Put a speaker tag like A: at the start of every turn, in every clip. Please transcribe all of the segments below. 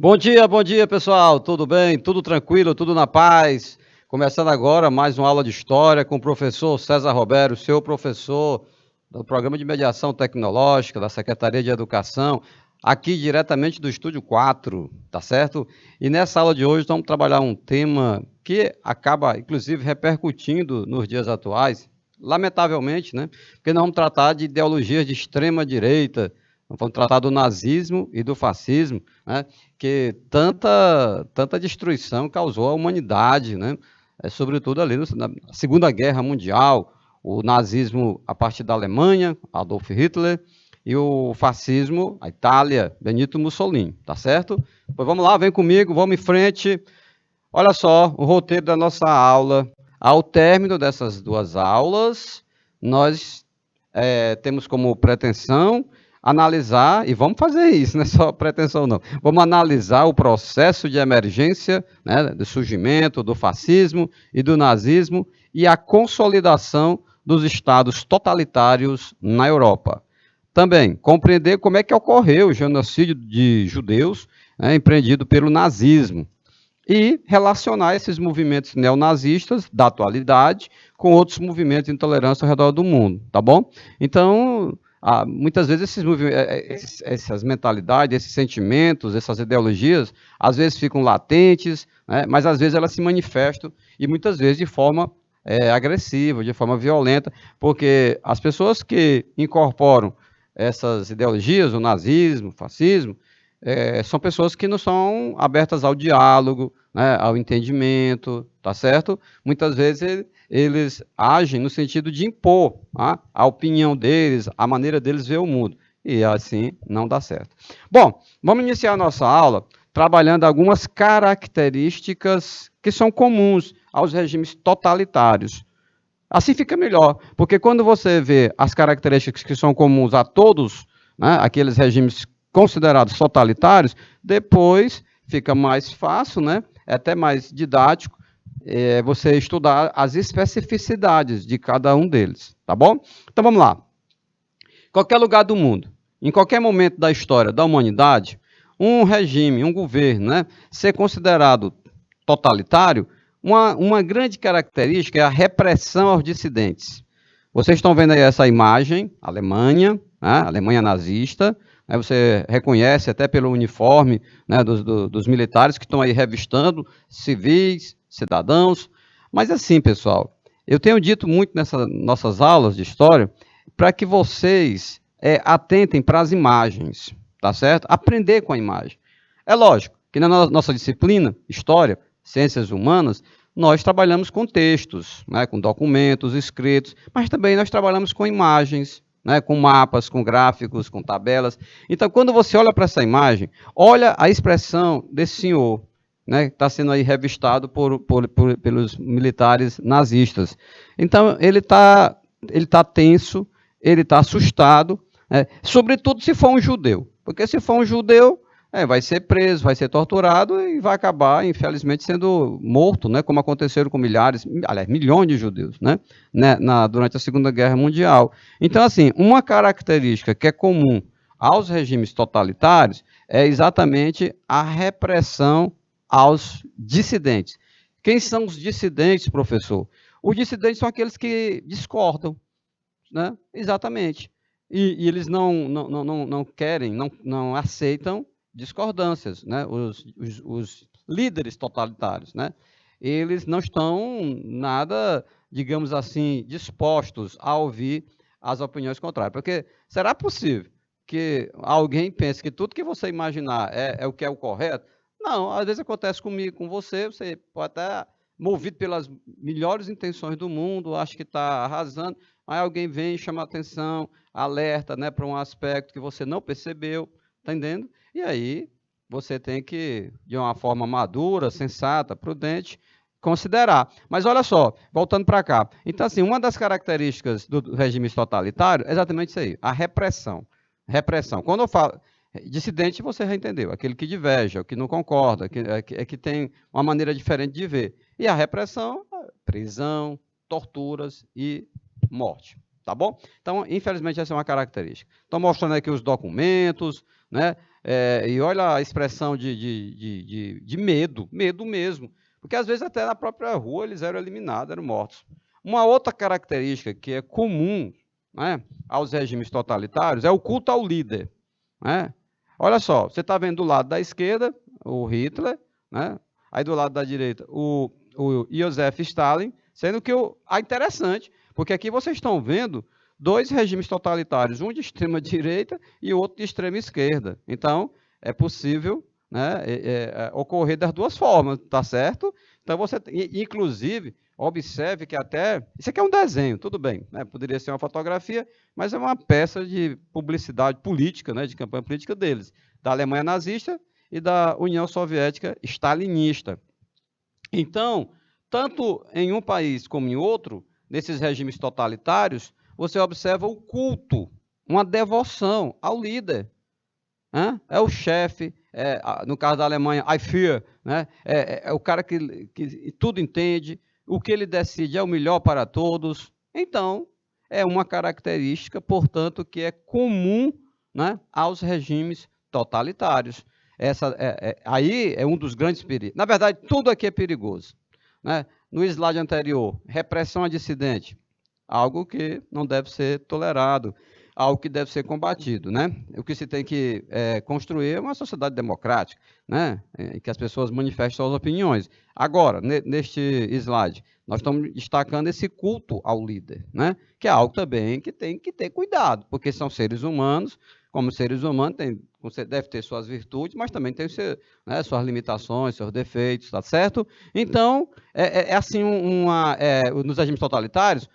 A: Bom dia, pessoal. Tudo bem? Tudo tranquilo? Tudo na paz? Começando agora mais uma aula de história com o professor César Roberto, seu professor do Programa de Mediação Tecnológica da Secretaria de Educação, aqui diretamente do Estúdio 4, tá certo? E nessa aula de hoje vamos trabalhar um tema que acaba, inclusive, repercutindo nos dias atuais, lamentavelmente, né? Porque nós vamos tratar de ideologias de extrema direita, vamos tratar do nazismo e do fascismo, né? Que tanta destruição causou à humanidade, né? Sobretudo ali na Segunda Guerra Mundial, o nazismo a partir da Alemanha, Adolf Hitler, e o fascismo, a Itália, Benito Mussolini, tá certo? Pois vamos lá, vem comigo, vamos em frente. Olha só o roteiro da nossa aula. Ao término dessas duas aulas, nós temos como pretensão analisar, e vamos fazer isso, não é só pretensão não, vamos analisar o processo de emergência, né, do surgimento do fascismo e do nazismo e a consolidação dos estados totalitários na Europa. Também, compreender como é que ocorreu o genocídio de judeus, né, empreendido pelo nazismo, e relacionar esses movimentos neonazistas da atualidade com outros movimentos de intolerância ao redor do mundo, tá bom? Então, muitas vezes essas mentalidades, esses sentimentos, essas ideologias, às vezes ficam latentes, né, mas às vezes elas se manifestam e muitas vezes de forma agressiva, de forma violenta, porque as pessoas que incorporam essas ideologias, o nazismo, o fascismo, são pessoas que não são abertas ao diálogo, né, ao entendimento, tá certo? Muitas vezes eles agem no sentido de impor a opinião deles, a maneira deles ver o mundo. E assim não dá certo. Bom, vamos iniciar a nossa aula trabalhando algumas características que são comuns aos regimes totalitários. Assim fica melhor, porque quando você vê as características que são comuns a todos, né, aqueles regimes considerados totalitários, depois fica mais fácil, né, é até mais didático, você estudar as especificidades de cada um deles, tá bom? Então vamos lá. Qualquer lugar do mundo, em qualquer momento da história da humanidade, um regime, um governo, né, ser considerado totalitário, uma grande característica é a repressão aos dissidentes. Vocês estão vendo aí essa imagem, Alemanha, né, Alemanha nazista, né, você reconhece até pelo uniforme, né, dos militares que estão aí revistando civis, cidadãos. Mas assim, pessoal, eu tenho dito muito nessas nossas aulas de história para que vocês atentem para as imagens, tá certo? Aprender com a imagem. É lógico que na nossa disciplina, História, Ciências Humanas, nós trabalhamos com textos, né, com documentos escritos, mas também nós trabalhamos com imagens, né, com mapas, com gráficos, com tabelas. Então, quando você olha para essa imagem, olha a expressão desse senhor, né, que está sendo aí revistado pelos militares nazistas. Então, ele tá tenso, ele está assustado, né, sobretudo se for um judeu, porque se for um judeu, vai ser preso, vai ser torturado e vai acabar, infelizmente, sendo morto, né, como aconteceram com aliás, milhões de judeus, né, durante a Segunda Guerra Mundial. Então, assim, uma característica que é comum aos regimes totalitários é exatamente a repressão aos dissidentes. Quem são os dissidentes, professor? Os dissidentes são aqueles que discordam, né? Exatamente. E eles não querem, não aceitam discordâncias, né? Os líderes totalitários, né? Eles não estão nada, digamos assim, dispostos a ouvir as opiniões contrárias. Porque será possível que alguém pense que tudo que você imaginar é o que é o correto? Não, às vezes acontece comigo, com você pode estar movido pelas melhores intenções do mundo, acha que está arrasando, aí alguém vem e chama a atenção, alerta, né, para um aspecto que você não percebeu, tá entendendo? E aí você tem que, de uma forma madura, sensata, prudente, considerar. Mas olha só, voltando para cá. Então, assim, uma das características do regime totalitário é exatamente isso aí, a repressão. Repressão. Quando eu falo dissidente, você já entendeu, aquele que diverge, o que não concorda, que tem uma maneira diferente de ver. E a repressão, prisão, torturas e morte. Tá bom? Então, infelizmente, essa é uma característica. Estou mostrando aqui os documentos, né? E olha a expressão de medo, medo mesmo. Porque às vezes até na própria rua eles eram eliminados, eram mortos. Uma outra característica que é comum, né, aos regimes totalitários é o culto ao líder. Né? Olha só, você está vendo do lado da esquerda o Hitler, né? Aí do lado da direita o Joseph Stalin, sendo que interessante, porque aqui vocês estão vendo dois regimes totalitários, um de extrema direita e o outro de extrema esquerda. Então, é possível, né, ocorrer das duas formas, tá certo? Então, você, inclusive, observe que até, isso aqui é um desenho, tudo bem, né, poderia ser uma fotografia, mas é uma peça de publicidade política, né, de campanha política deles, da Alemanha nazista e da União Soviética stalinista. Então, tanto em um país como em outro, nesses regimes totalitários, você observa o culto, uma devoção ao líder. Né? É o chefe, no caso da Alemanha, I fear, né? É o cara que tudo entende, o que ele decide é o melhor para todos. Então, é uma característica, portanto, que é comum, né, aos regimes totalitários. Aí é um dos grandes perigos. Na verdade, tudo aqui é perigoso. Né? No slide anterior, repressão a dissidente, algo que não deve ser tolerado, algo que deve ser combatido, né? O que se tem que construir é uma sociedade democrática, né? Em que as pessoas manifestem suas opiniões. Agora, neste slide, nós estamos destacando esse culto ao líder, né? Que é algo também que tem que ter cuidado, porque são seres humanos, como seres humanos, você deve ter suas virtudes, mas também tem suas limitações, seus defeitos, tá certo? Então, assim, nos regimes totalitários,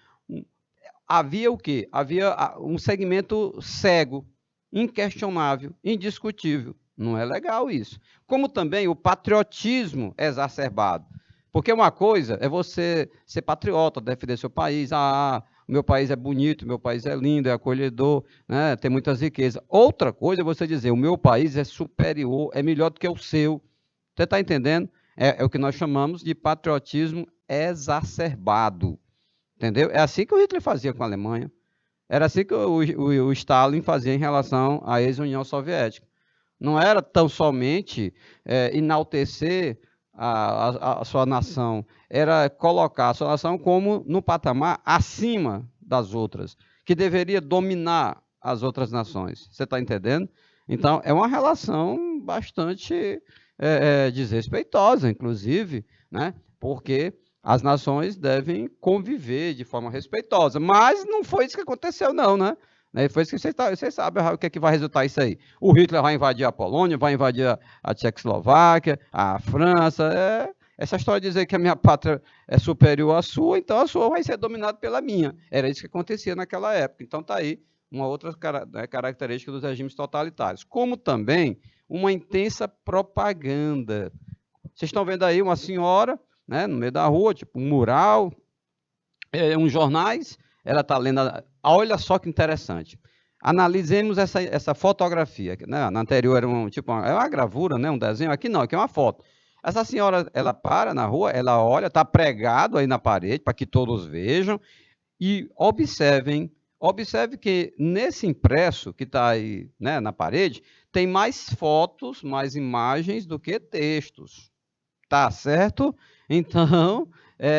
A: havia o quê? Havia um segmento cego, inquestionável, indiscutível. Não é legal isso. Como também o patriotismo exacerbado. Porque uma coisa é você ser patriota, defender seu país. O meu país é bonito, o meu país é lindo, é acolhedor, né? Tem muitas riquezas. Outra coisa é você dizer, o meu país é superior, é melhor do que o seu. Você está entendendo? É o que nós chamamos de patriotismo exacerbado. Entendeu? É assim que o Hitler fazia com a Alemanha. Era assim que o Stalin fazia em relação à ex-União Soviética. Não era tão somente enaltecer a sua nação, era colocar a sua nação como no patamar acima das outras, que deveria dominar as outras nações. Você está entendendo? Então, é uma relação bastante desrespeitosa, inclusive, né? Porque as nações devem conviver de forma respeitosa. Mas não foi isso que aconteceu, não, né? Foi isso que vocês sabem o que, é que vai resultar isso aí. O Hitler vai invadir a Polônia, vai invadir a Tchecoslováquia, a França. Essa história de dizer que a minha pátria é superior à sua, então a sua vai ser dominada pela minha. Era isso que acontecia naquela época. Então está aí uma outra característica dos regimes totalitários. Como também uma intensa propaganda. Vocês estão vendo aí uma senhora, né, no meio da rua, tipo um mural, uns jornais, ela está lendo. Olha só que interessante. Analisemos essa fotografia. Né? Na anterior era uma gravura, né, um desenho. Aqui não, aqui é uma foto. Essa senhora, ela para na rua, ela olha, está pregado aí na parede, para que todos vejam, e observe que nesse impresso que está aí, né, na parede, tem mais fotos, mais imagens do que textos. Tá certo? Então,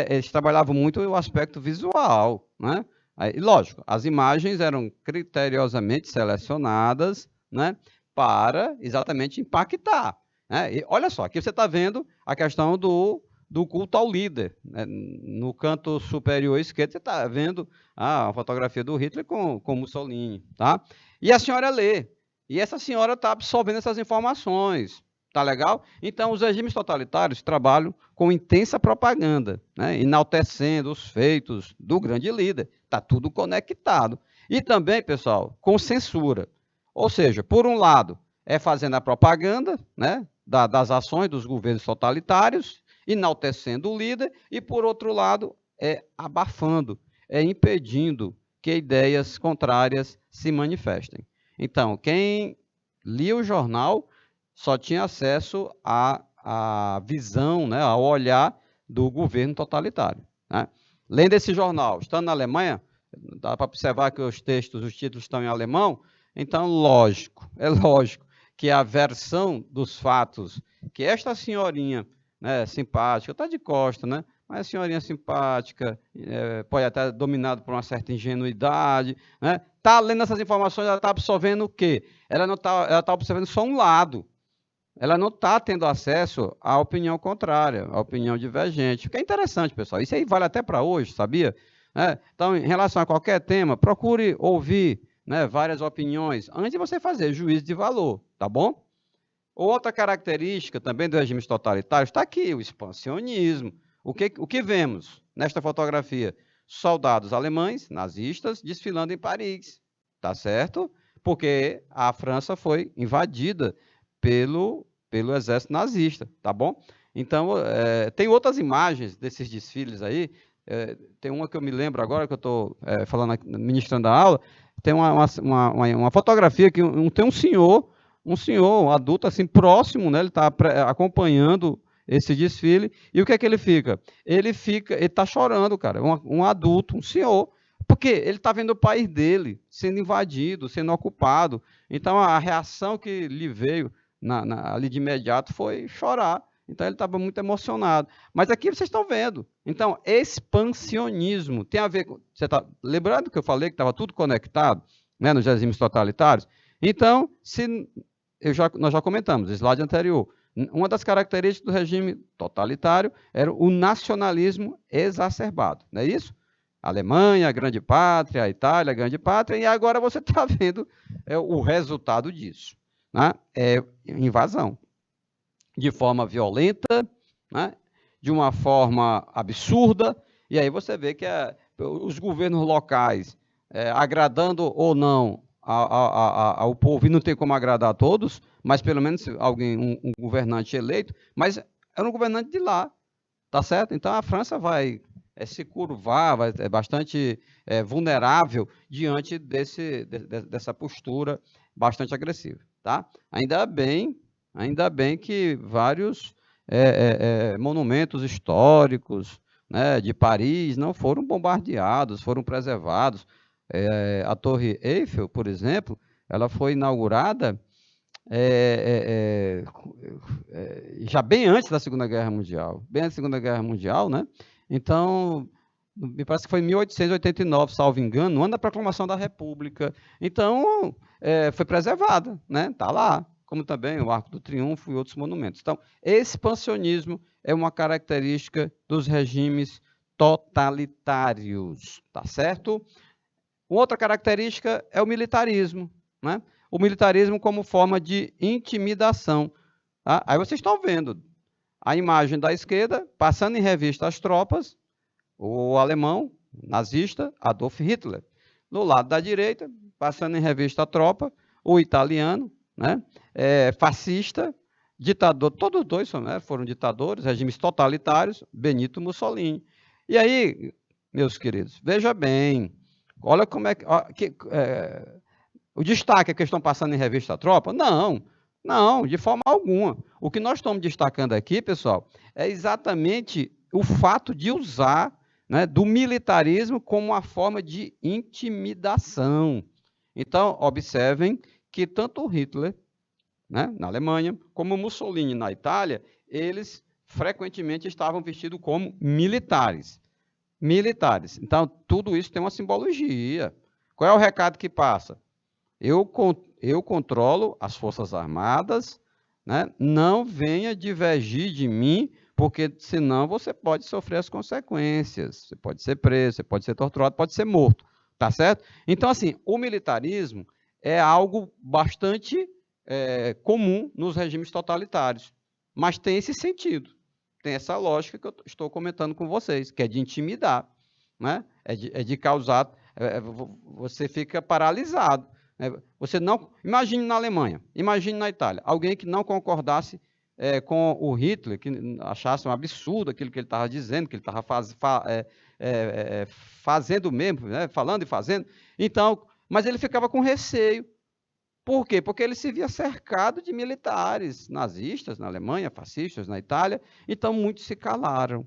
A: eles trabalhavam muito o aspecto visual, né? Aí, lógico, as imagens eram criteriosamente selecionadas, né, para exatamente impactar. Né? E olha só, aqui você está vendo a questão do culto ao líder. Né? No canto superior esquerdo, você está vendo a fotografia do Hitler com Mussolini. Tá? E a senhora lê. E essa senhora está absorvendo essas informações. Tá legal? Então, os regimes totalitários trabalham com intensa propaganda, né? Enaltecendo os feitos do grande líder. Está tudo conectado. E também, pessoal, com censura. Ou seja, por um lado, é fazendo a propaganda, né, das ações dos governos totalitários, enaltecendo o líder, e, por outro lado, é abafando, é impedindo que ideias contrárias se manifestem. Então, quem lia o jornal só tinha acesso à visão, né, ao olhar do governo totalitário. Né? Lendo esse jornal, estando na Alemanha, dá para observar que os títulos estão em alemão, então, é lógico que a versão dos fatos, que esta senhorinha, né, simpática, está de costa, né? Mas a senhorinha simpática, pode até dominado por uma certa ingenuidade, né? Está lendo essas informações, ela está absorvendo o quê? Ela tá observando só um lado. Ela não está tendo acesso à opinião contrária, à opinião divergente. O que é interessante, pessoal. Isso aí vale até para hoje, sabia? Então, em relação a qualquer tema, procure ouvir, né, várias opiniões antes de você fazer juízo de valor, tá bom? Outra característica também dos regimes totalitários está aqui, o expansionismo. O que vemos nesta fotografia? Soldados alemães, nazistas, desfilando em Paris, tá certo? Porque a França foi invadida pelo exército nazista, tá bom? Então, tem outras imagens desses desfiles aí, tem uma que eu me lembro agora, que eu estou falando, ministrando a aula, tem uma fotografia que tem um senhor um adulto assim próximo, né? Ele está acompanhando esse desfile, e o que é que ele fica? Ele está chorando, cara, um adulto, um senhor, porque ele está vendo o país dele sendo invadido, sendo ocupado. Então, a reação que lhe veio ali de imediato foi chorar. Então, ele estava muito emocionado. Mas aqui vocês estão vendo. Então, expansionismo tem a ver com... Você está lembrando que eu falei que estava tudo conectado, né, nos regimes totalitários? Então, nós já comentamos, slide anterior, uma das características do regime totalitário era o nacionalismo exacerbado, não é isso? A Alemanha, a grande pátria, a Itália, a grande pátria, e agora você está vendo o resultado disso, né? É invasão, de forma violenta, né? De uma forma absurda, e aí você vê que os governos locais, agradando ou não ao povo, e não tem como agradar a todos, mas pelo menos um governante eleito, mas era um governante de lá, tá certo? Então a França vai se curvar, é bastante vulnerável diante dessa postura bastante agressiva, tá? Ainda bem que vários monumentos históricos, né, de Paris não foram bombardeados, foram preservados. A Torre Eiffel, por exemplo, ela foi inaugurada já bem antes da Segunda Guerra Mundial, bem antes da Segunda Guerra Mundial, né? Então, me parece que foi em 1889, salvo engano, no ano da proclamação da República. Então, foi preservada, né? Está lá, como também o Arco do Triunfo e outros monumentos. Então, expansionismo é uma característica dos regimes totalitários, tá certo? Outra característica é o militarismo, né? O militarismo como forma de intimidação. Tá? Aí vocês estão vendo a imagem da esquerda, passando em revista as tropas, o alemão nazista Adolf Hitler. No lado da direita, passando em revista a tropa, o italiano, né? Fascista, ditador, todos dois foram ditadores, regimes totalitários, Benito Mussolini. E aí, meus queridos, veja bem, olha como é que o destaque é que estão passando em revista a tropa? Não, de forma alguma. O que nós estamos destacando aqui, pessoal, é exatamente o fato de usar, né, do militarismo como uma forma de intimidação. Então, observem que tanto Hitler, né, na Alemanha, como Mussolini na Itália, eles frequentemente estavam vestidos como militares. Então, tudo isso tem uma simbologia. Qual é o recado que passa? Eu controlo as Forças Armadas, né? Não venha divergir de mim, porque senão você pode sofrer as consequências. Você pode ser preso, você pode ser torturado, pode ser morto, tá certo? Então, assim, o militarismo é algo bastante comum nos regimes totalitários, mas tem esse sentido, tem essa lógica que eu estou comentando com vocês, que é de intimidar, né? É de causar, você fica paralisado. Você não, imagine na Alemanha, imagine na Itália, alguém que não concordasse com o Hitler, que achasse um absurdo aquilo que ele estava dizendo, que ele estava fazendo mesmo, né? Falando e fazendo. Então, mas ele ficava com receio. Por quê? Porque ele se via cercado de militares nazistas na Alemanha, fascistas na Itália. Então, muitos se calaram,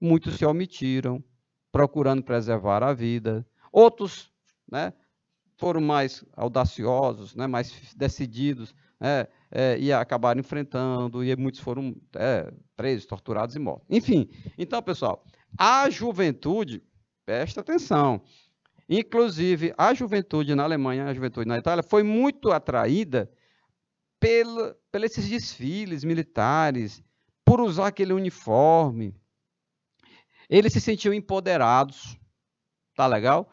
A: muitos se omitiram, procurando preservar a vida. Outros, né, foram mais audaciosos, né, mais decididos, né, e acabaram enfrentando, e muitos foram presos, torturados e mortos. Enfim, então, pessoal, a juventude, presta atenção, inclusive a juventude na Alemanha, a juventude na Itália, foi muito atraída pelos esses desfiles militares, por usar aquele uniforme. Eles se sentiam empoderados, tá legal?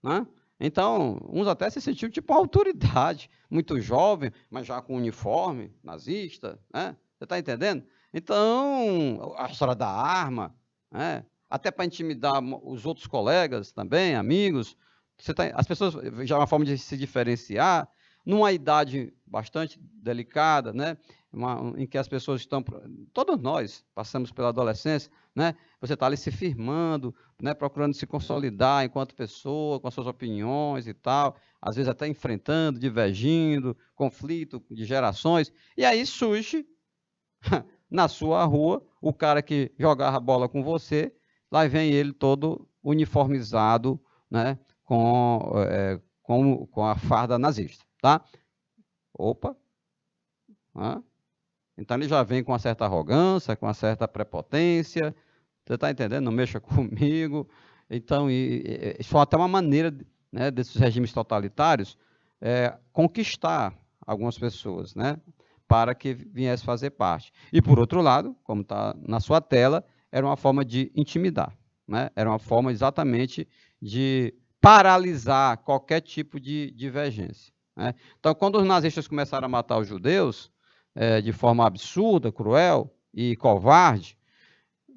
A: Né? Então, uns até se sentiam tipo uma autoridade, muito jovem, mas já com uniforme nazista, né? Você está entendendo? Então, a história da arma, né? Até para intimidar os outros colegas também, amigos. As pessoas, já é uma forma de se diferenciar, numa idade bastante delicada, né? Em que as pessoas estão, todos nós passamos pela adolescência, né? Você está ali se firmando, né? Procurando se consolidar enquanto pessoa, com as suas opiniões e tal, às vezes até enfrentando, divergindo, conflito de gerações, e aí surge na sua rua o cara que jogava bola com você, lá vem ele todo uniformizado, né? Com a farda nazista, tá? Opa! Né? Então ele já vem com uma certa arrogância, com uma certa prepotência. Você está entendendo? Não mexa comigo. Então, isso foi até uma maneira, né, desses regimes totalitários conquistar algumas pessoas, né, para que viesse fazer parte. E, por outro lado, como está na sua tela, era uma forma de intimidar. Né? Era uma forma exatamente de paralisar qualquer tipo de divergência. Né? Então, quando os nazistas começaram a matar os judeus, de forma absurda, cruel e covarde,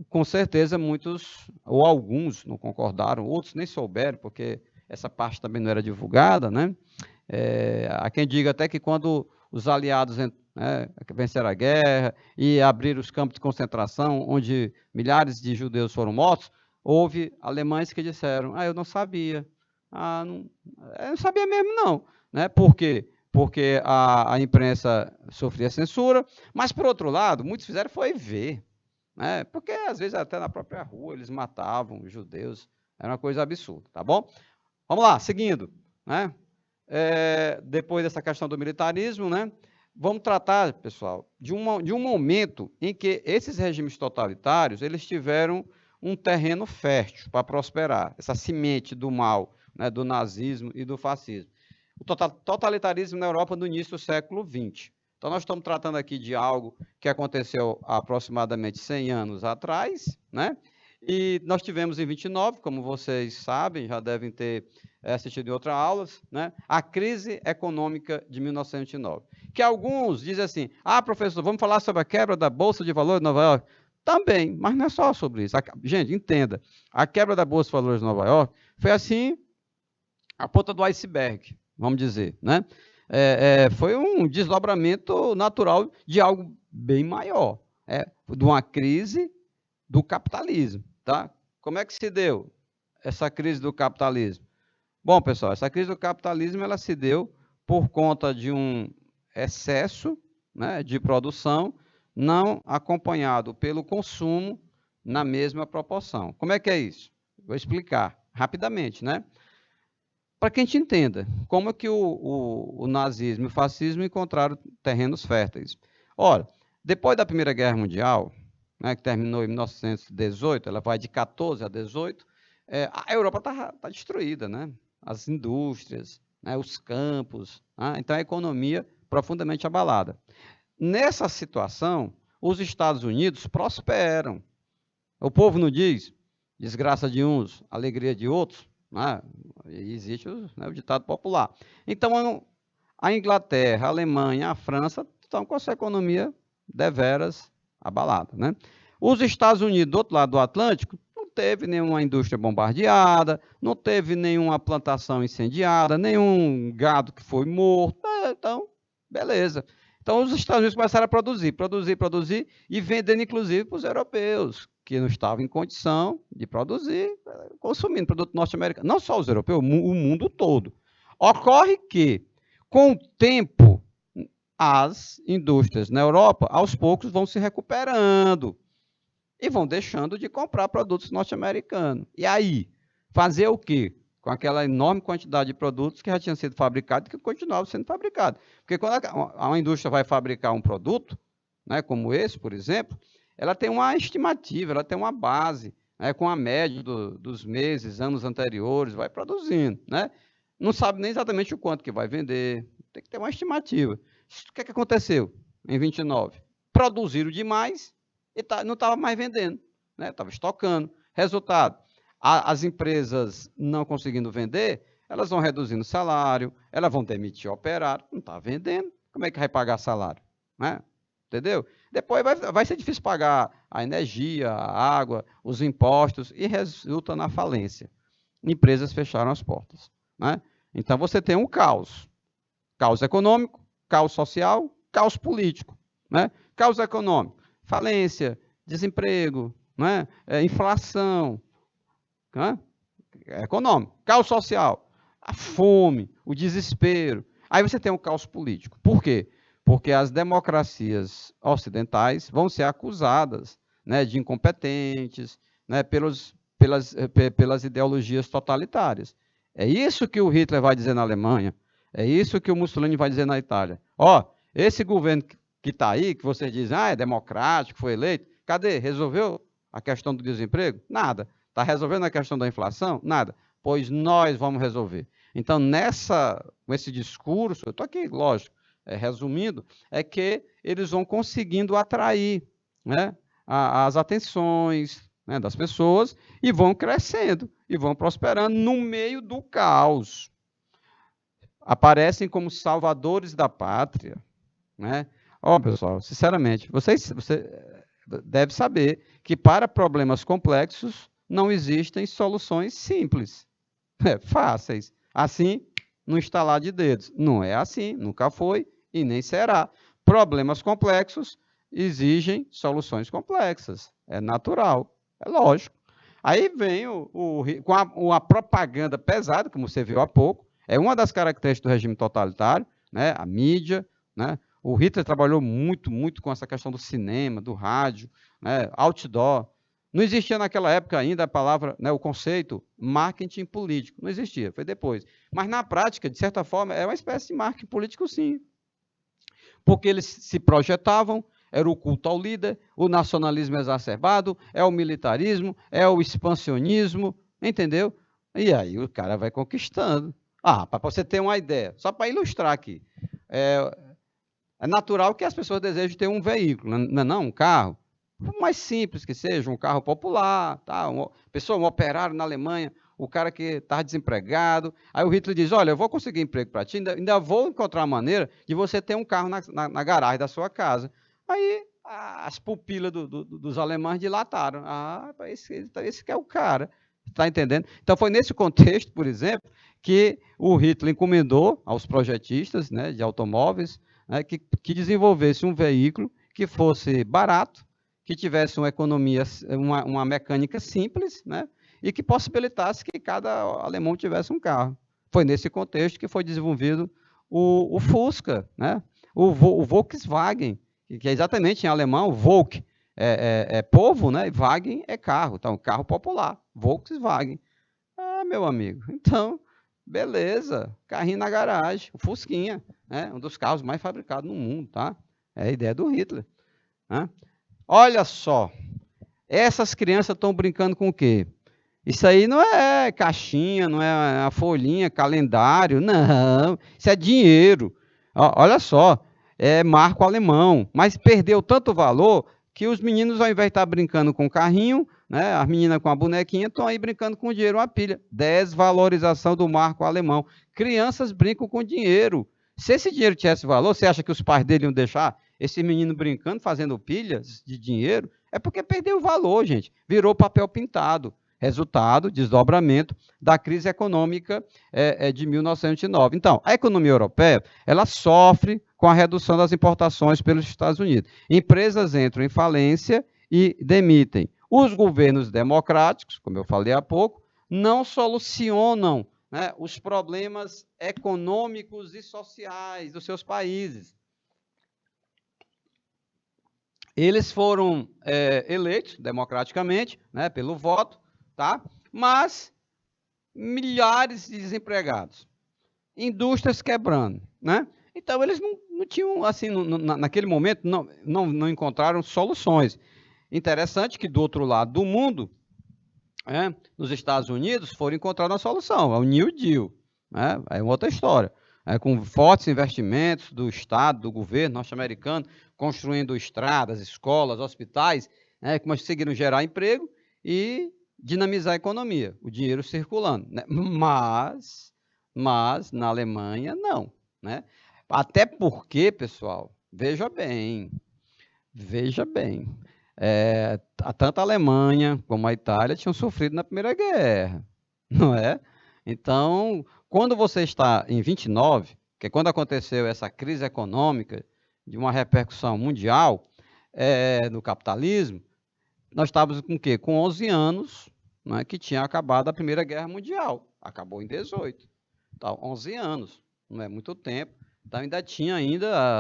A: com certeza muitos, ou alguns, não concordaram, outros nem souberam, porque essa parte também não era divulgada, né? Há quem diga até que quando os aliados venceram a guerra e abriram os campos de concentração, onde milhares de judeus foram mortos, houve alemães que disseram, eu não sabia, eu não sabia mesmo não, né? Por quê? Porque a imprensa sofria censura, mas, por outro lado, muitos fizeram foi ver, né? Porque, às vezes, até na própria rua, eles matavam os judeus, era uma coisa absurda, tá bom? Vamos lá, seguindo, né? Depois dessa questão do militarismo, né? Vamos tratar, pessoal, de um momento em que esses regimes totalitários, eles tiveram um terreno fértil para prosperar, essa semente do mal, né, do nazismo e do fascismo. O totalitarismo na Europa no início do século XX. Então, nós estamos tratando aqui de algo que aconteceu há aproximadamente 100 anos atrás, né? E nós tivemos em 29, como vocês sabem, já devem ter assistido em outras aulas, né? A crise econômica de 1929. Que alguns dizem assim, professor, vamos falar sobre a quebra da Bolsa de Valores de Nova York? Também, mas não é só sobre isso. Gente, entenda, a quebra da Bolsa de Valores de Nova York foi assim, a ponta do iceberg, vamos dizer, né? Foi um desdobramento natural de algo bem maior, de uma crise do capitalismo, tá? Como é que se deu essa crise do capitalismo? Bom, pessoal, essa crise do capitalismo ela se deu por conta de um excesso, né, de produção não acompanhado pelo consumo na mesma proporção. Como é que é isso? Vou explicar rapidamente, né? Para que a gente entenda como é que o nazismo e o fascismo encontraram terrenos férteis. Ora, depois da Primeira Guerra Mundial, né, que terminou em 1918, ela vai de 14 a 18, a Europa está destruída, né? As indústrias, né, os campos, né? Então a economia profundamente abalada. Nessa situação, os Estados Unidos prosperam. O povo não diz desgraça de uns, alegria de outros, né? Existe o ditado popular. Então, a Inglaterra, a Alemanha, a França estão com a sua economia deveras abalada. Né? Os Estados Unidos, do outro lado do Atlântico, não teve nenhuma indústria bombardeada, não teve nenhuma plantação incendiada, nenhum gado que foi morto. Então, beleza. Então, os Estados Unidos começaram a produzir e vendendo, inclusive, para os europeus, que não estavam em condição de produzir, consumindo produto norte-americano. Não só os europeus, o mundo todo. Ocorre que, com o tempo, as indústrias na Europa, aos poucos, vão se recuperando e vão deixando de comprar produtos norte-americanos. E aí, fazer o quê? com aquela enorme quantidade de produtos que já tinham sido fabricados e que continuavam sendo fabricados. Porque quando a indústria vai fabricar um produto, né, como esse, por exemplo, ela tem uma estimativa, ela tem uma base, né, com a média dos meses, anos anteriores, vai produzindo, né? Não sabe nem exatamente o quanto que vai vender, tem que ter uma estimativa. O que é que aconteceu em 29? Produziram demais e não estava mais vendendo, né? Estava estocando. Resultado, as empresas não conseguindo vender, elas vão reduzindo o salário, elas vão demitir o operário, não está vendendo, como é que vai pagar salário? Né? Entendeu? Depois vai ser difícil pagar a energia, a água, os impostos e resulta na falência. Empresas fecharam as portas. Né? Então você tem um caos. Caos econômico, caos social, caos político. Né? Caos econômico, falência, desemprego, né? Inflação, né? Econômico. Caos social, a fome, o desespero. Aí você tem um caos político. Por quê? Porque as democracias ocidentais vão ser acusadas, né, de incompetentes, né, pelas ideologias totalitárias. É isso que o Hitler vai dizer na Alemanha, é isso que o Mussolini vai dizer na Itália. Ó, esse governo que está aí, que vocês dizem, é democrático, foi eleito, cadê? Resolveu a questão do desemprego? Nada. Está resolvendo a questão da inflação? Nada. Pois nós vamos resolver. Então, com esse discurso, eu estou aqui, lógico, resumindo, é que eles vão conseguindo atrair, né, as atenções, né, das pessoas e vão crescendo e vão prosperando no meio do caos. Aparecem como salvadores da pátria. Né? Ó, pessoal, sinceramente, você deve saber que para problemas complexos não existem soluções simples, fáceis. Assim, no estalar de dedos. Não é assim, nunca foi e nem será. Problemas complexos exigem soluções complexas. É natural, é lógico. Aí vem com a propaganda pesada, como você viu há pouco, é uma das características do regime totalitário, né? A mídia, né? O Hitler trabalhou muito, muito com essa questão do cinema, do rádio, né? Outdoor. Não existia naquela época ainda a palavra, né, o conceito marketing político. Não existia, foi depois. Mas na prática, de certa forma, é uma espécie de marketing político, sim. Porque eles se projetavam, era o culto ao líder, o nacionalismo exacerbado, é o militarismo, é o expansionismo, entendeu? E aí o cara vai conquistando. Para você ter uma ideia, só para ilustrar aqui. É natural que as pessoas desejem ter um veículo, não um carro. Por mais simples que seja, um carro popular, tá? Um operário na Alemanha, o cara que está desempregado. Aí o Hitler diz, olha, eu vou conseguir emprego para ti, ainda vou encontrar uma maneira de você ter um carro na garagem da sua casa. Aí as pupilas dos alemães dilataram. Esse que é o cara. Está entendendo? Então foi nesse contexto, por exemplo, que o Hitler encomendou aos projetistas, né, de automóveis, né, que desenvolvesse um veículo que fosse barato, que tivesse uma economia, uma mecânica simples, né, e que possibilitasse que cada alemão tivesse um carro. Foi nesse contexto que foi desenvolvido o Fusca, né, o Volkswagen, que é exatamente em alemão, Volk é povo, né, e Wagen é carro, então carro popular, Volkswagen. Meu amigo, então, beleza, carrinho na garagem, o Fusquinha, né? Um dos carros mais fabricados no mundo, tá? É a ideia do Hitler. Né? Olha só, essas crianças estão brincando com o quê? Isso aí não é caixinha, não é a folhinha, calendário, não. Isso é dinheiro. Olha só, é marco alemão, mas perdeu tanto valor que os meninos, ao invés de estar brincando com o carrinho, né, as meninas com a bonequinha, estão aí brincando com dinheiro, uma pilha. Desvalorização do marco alemão. Crianças brincam com dinheiro. Se esse dinheiro tivesse valor, você acha que os pais dele iam deixar esse menino brincando, fazendo pilhas de dinheiro? É porque perdeu o valor, gente. Virou papel pintado. Resultado, desdobramento da crise econômica de 1909. Então, a economia europeia, ela sofre com a redução das importações pelos Estados Unidos. Empresas entram em falência e demitem. Os governos democráticos, como eu falei há pouco, não solucionam, né, os problemas econômicos e sociais dos seus países. Eles foram eleitos democraticamente, né, pelo voto, tá? Mas milhares de desempregados, indústrias quebrando, né? Então, eles não tinham, assim, naquele momento, não encontraram soluções. Interessante que, do outro lado do mundo, nos Estados Unidos, foram encontrar uma solução, é o New Deal, né? É uma outra história. Com fortes investimentos do Estado, do governo norte-americano, construindo estradas, escolas, hospitais, conseguiram gerar emprego e dinamizar a economia, o dinheiro circulando, né? Mas na Alemanha, não, né? Até porque, pessoal, veja bem, tanto a Alemanha como a Itália tinham sofrido na Primeira Guerra, não é? Então, quando você está em 29, que é quando aconteceu essa crise econômica de uma repercussão mundial no capitalismo, nós estávamos com o quê? Com 11 anos, né, que tinha acabado a Primeira Guerra Mundial. Acabou em 18. Então, 11 anos, não é muito tempo. Então, ainda tinha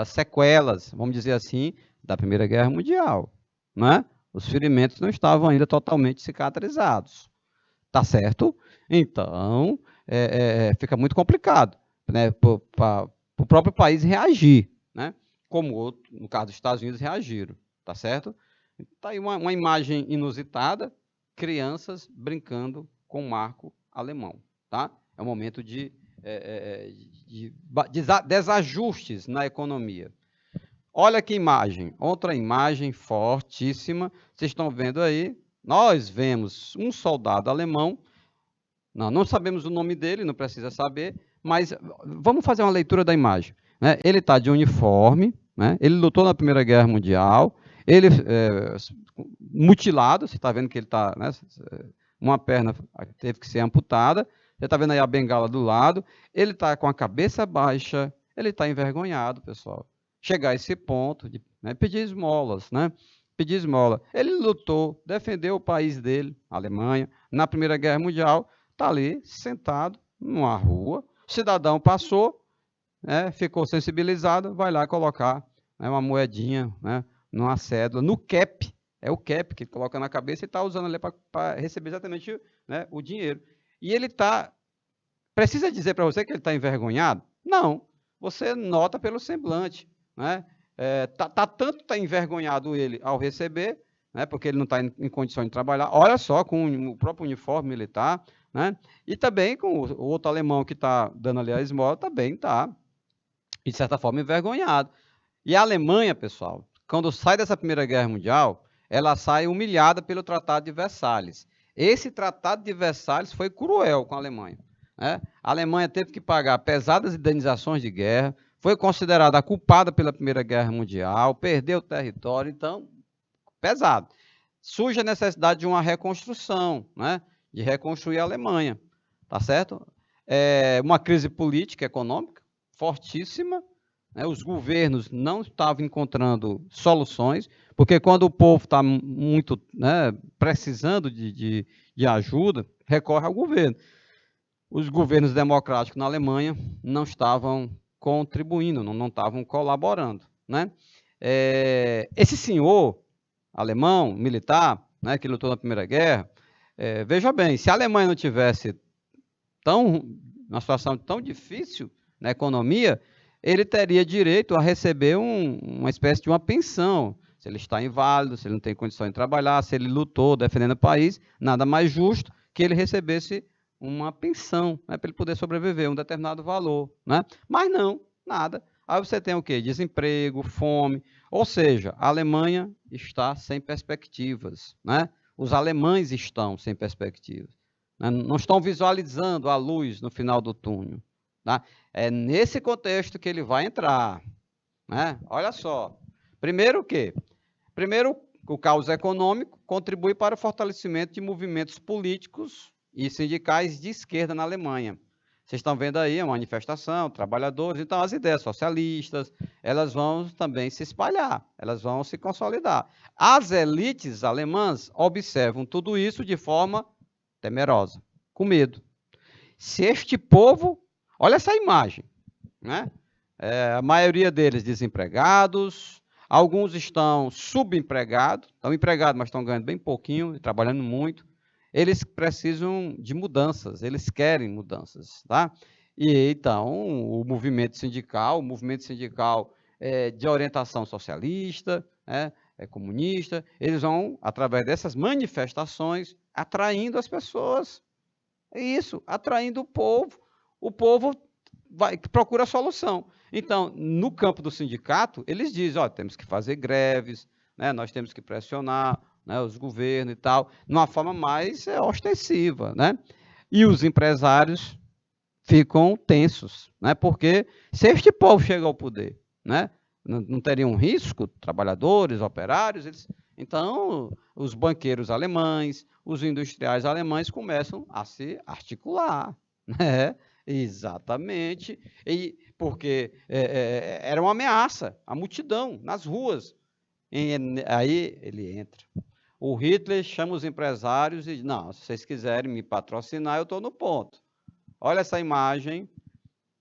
A: sequelas, vamos dizer assim, da Primeira Guerra Mundial, né? Os ferimentos não estavam ainda totalmente cicatrizados, tá certo? Então, fica muito complicado, né, para o próprio país reagir, né? Como no caso dos Estados Unidos reagiram, tá certo? Está aí uma imagem inusitada, crianças brincando com o marco alemão, tá? É um momento de desajustes na economia. Olha que imagem, outra imagem fortíssima. Vocês estão vendo aí? Nós vemos um soldado alemão. Não sabemos o nome dele, não precisa saber, mas vamos fazer uma leitura da imagem, né? Ele está de uniforme, né? Ele lutou na Primeira Guerra Mundial, ele mutilado, você está vendo que ele está, né, uma perna teve que ser amputada, você está vendo aí a bengala do lado, ele está com a cabeça baixa, ele está envergonhado, pessoal. Chegar a esse ponto de, né, pedir esmolas, né? Pedir esmola. Ele lutou, defendeu o país dele, a Alemanha, na Primeira Guerra Mundial, está ali sentado numa rua, o cidadão passou, né, ficou sensibilizado, vai lá colocar, né, uma moedinha, né, numa cédula, no cap, é o cap que coloca na cabeça e está usando ali para receber exatamente, né, o dinheiro. E ele está. Precisa dizer para você que ele está envergonhado? Não. Você nota pelo semblante, né? Tanto está envergonhado ele ao receber, né, porque ele não está em condições de trabalhar. Olha só, com o próprio uniforme militar, né? E também com o outro alemão que está dando ali a esmola, também está, de certa forma, envergonhado. E a Alemanha, pessoal, quando sai dessa Primeira Guerra Mundial, ela sai humilhada pelo Tratado de Versalhes. Esse Tratado de Versalhes foi cruel com a Alemanha, né? A Alemanha teve que pagar pesadas indenizações de guerra, foi considerada a culpada pela Primeira Guerra Mundial, perdeu o território, então, pesado. Surge a necessidade de uma reconstrução, né? De reconstruir a Alemanha, tá certo? Uma crise política, econômica, fortíssima, né? Os governos não estavam encontrando soluções, porque quando o povo está muito, né, precisando de ajuda, recorre ao governo. Os governos democráticos na Alemanha não estavam contribuindo, não estavam colaborando, né? Esse senhor alemão, militar, né, que lutou na Primeira Guerra, veja bem, se a Alemanha não tivesse uma situação tão difícil na economia, ele teria direito a receber uma espécie de uma pensão. Se ele está inválido, se ele não tem condições de trabalhar, se ele lutou defendendo o país, nada mais justo que ele recebesse uma pensão, né, para ele poder sobreviver, um determinado valor, né? Mas não, nada. Aí você tem o quê? Desemprego, fome. Ou seja, a Alemanha está sem perspectivas, né? Os alemães estão sem perspectivas, né? Não estão visualizando a luz no final do túnel, tá? É nesse contexto que ele vai entrar, né? Olha só. Primeiro o quê? Primeiro, o caos econômico contribui para o fortalecimento de movimentos políticos e sindicais de esquerda na Alemanha. Vocês estão vendo aí a manifestação, trabalhadores, então as ideias socialistas, elas vão também se espalhar, elas vão se consolidar. As elites alemãs observam tudo isso de forma temerosa, com medo. Se este povo, olha essa imagem, né? A maioria deles desempregados, alguns estão subempregados, estão empregados, mas estão ganhando bem pouquinho, trabalhando muito. eles precisam de mudanças, eles querem mudanças, tá? E então o movimento sindical de orientação socialista, né, comunista, eles vão, através dessas manifestações, atraindo as pessoas. É isso, atraindo o povo procura a solução. Então, no campo do sindicato, eles dizem, ó, temos que fazer greves, né, nós temos que pressionar, né, os governos e tal, de uma forma mais ostensiva, né? E os empresários ficam tensos, né? Porque se este povo chega ao poder, né, não teriam risco, trabalhadores, operários, então os banqueiros alemães, os industriais alemães começam a se articular, né? Exatamente, porque era uma ameaça, a multidão nas ruas. Aí ele entra. O Hitler chama os empresários e diz, não, se vocês quiserem me patrocinar, eu estou no ponto. Olha essa imagem,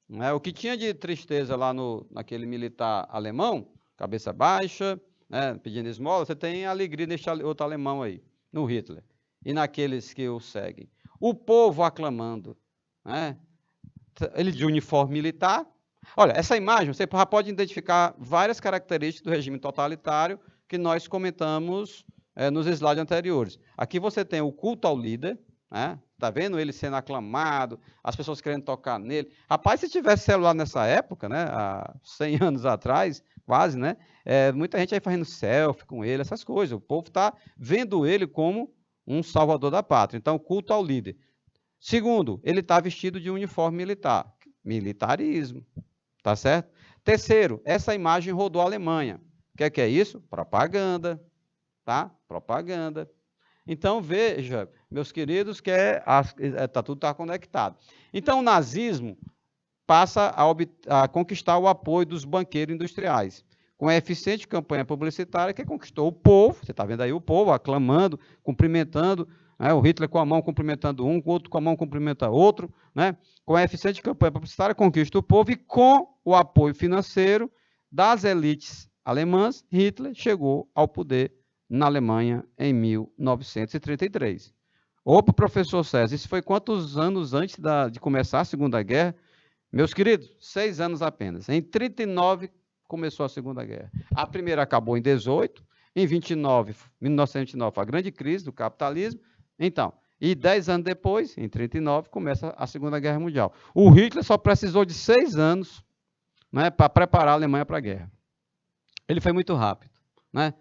A: né? O que tinha de tristeza lá naquele militar alemão, cabeça baixa, né, pedindo esmola, você tem alegria neste outro alemão aí, no Hitler, e naqueles que o seguem. O povo aclamando, né? Ele de uniforme militar. Olha, essa imagem, você já pode identificar várias características do regime totalitário que nós comentamos nos slides anteriores. Aqui você tem o culto ao líder, né? Tá vendo ele sendo aclamado, as pessoas querendo tocar nele. Rapaz, se tivesse celular nessa época, né, há 100 anos atrás, quase, né, muita gente aí fazendo selfie com ele, essas coisas. O povo está vendo ele como um salvador da pátria. Então, culto ao líder. Segundo, ele está vestido de uniforme militar. Militarismo. Tá certo? Terceiro, essa imagem rodou a Alemanha. O que é isso? Propaganda. Tá? Propaganda. Então, veja, meus queridos, que tudo está conectado. Então, o nazismo passa a conquistar o apoio dos banqueiros industriais, com a eficiente campanha publicitária que conquistou o povo, você está vendo aí o povo aclamando, cumprimentando, né, o Hitler com a mão cumprimentando um, o outro com a mão cumprimenta outro, né, com a eficiente campanha publicitária conquista o povo e com o apoio financeiro das elites alemãs, Hitler chegou ao poder na Alemanha em 1933. Opa, professor César, isso foi quantos anos antes de começar a Segunda Guerra? Meus queridos, 6 anos apenas. Em 1939 começou a Segunda Guerra. A primeira acabou em 18, em 1929 foi a grande crise do capitalismo. Então, e 10 anos depois, em 1939, começa a Segunda Guerra Mundial. O Hitler só precisou de 6 anos, né, para preparar a Alemanha para a guerra. Ele foi muito rápido, né?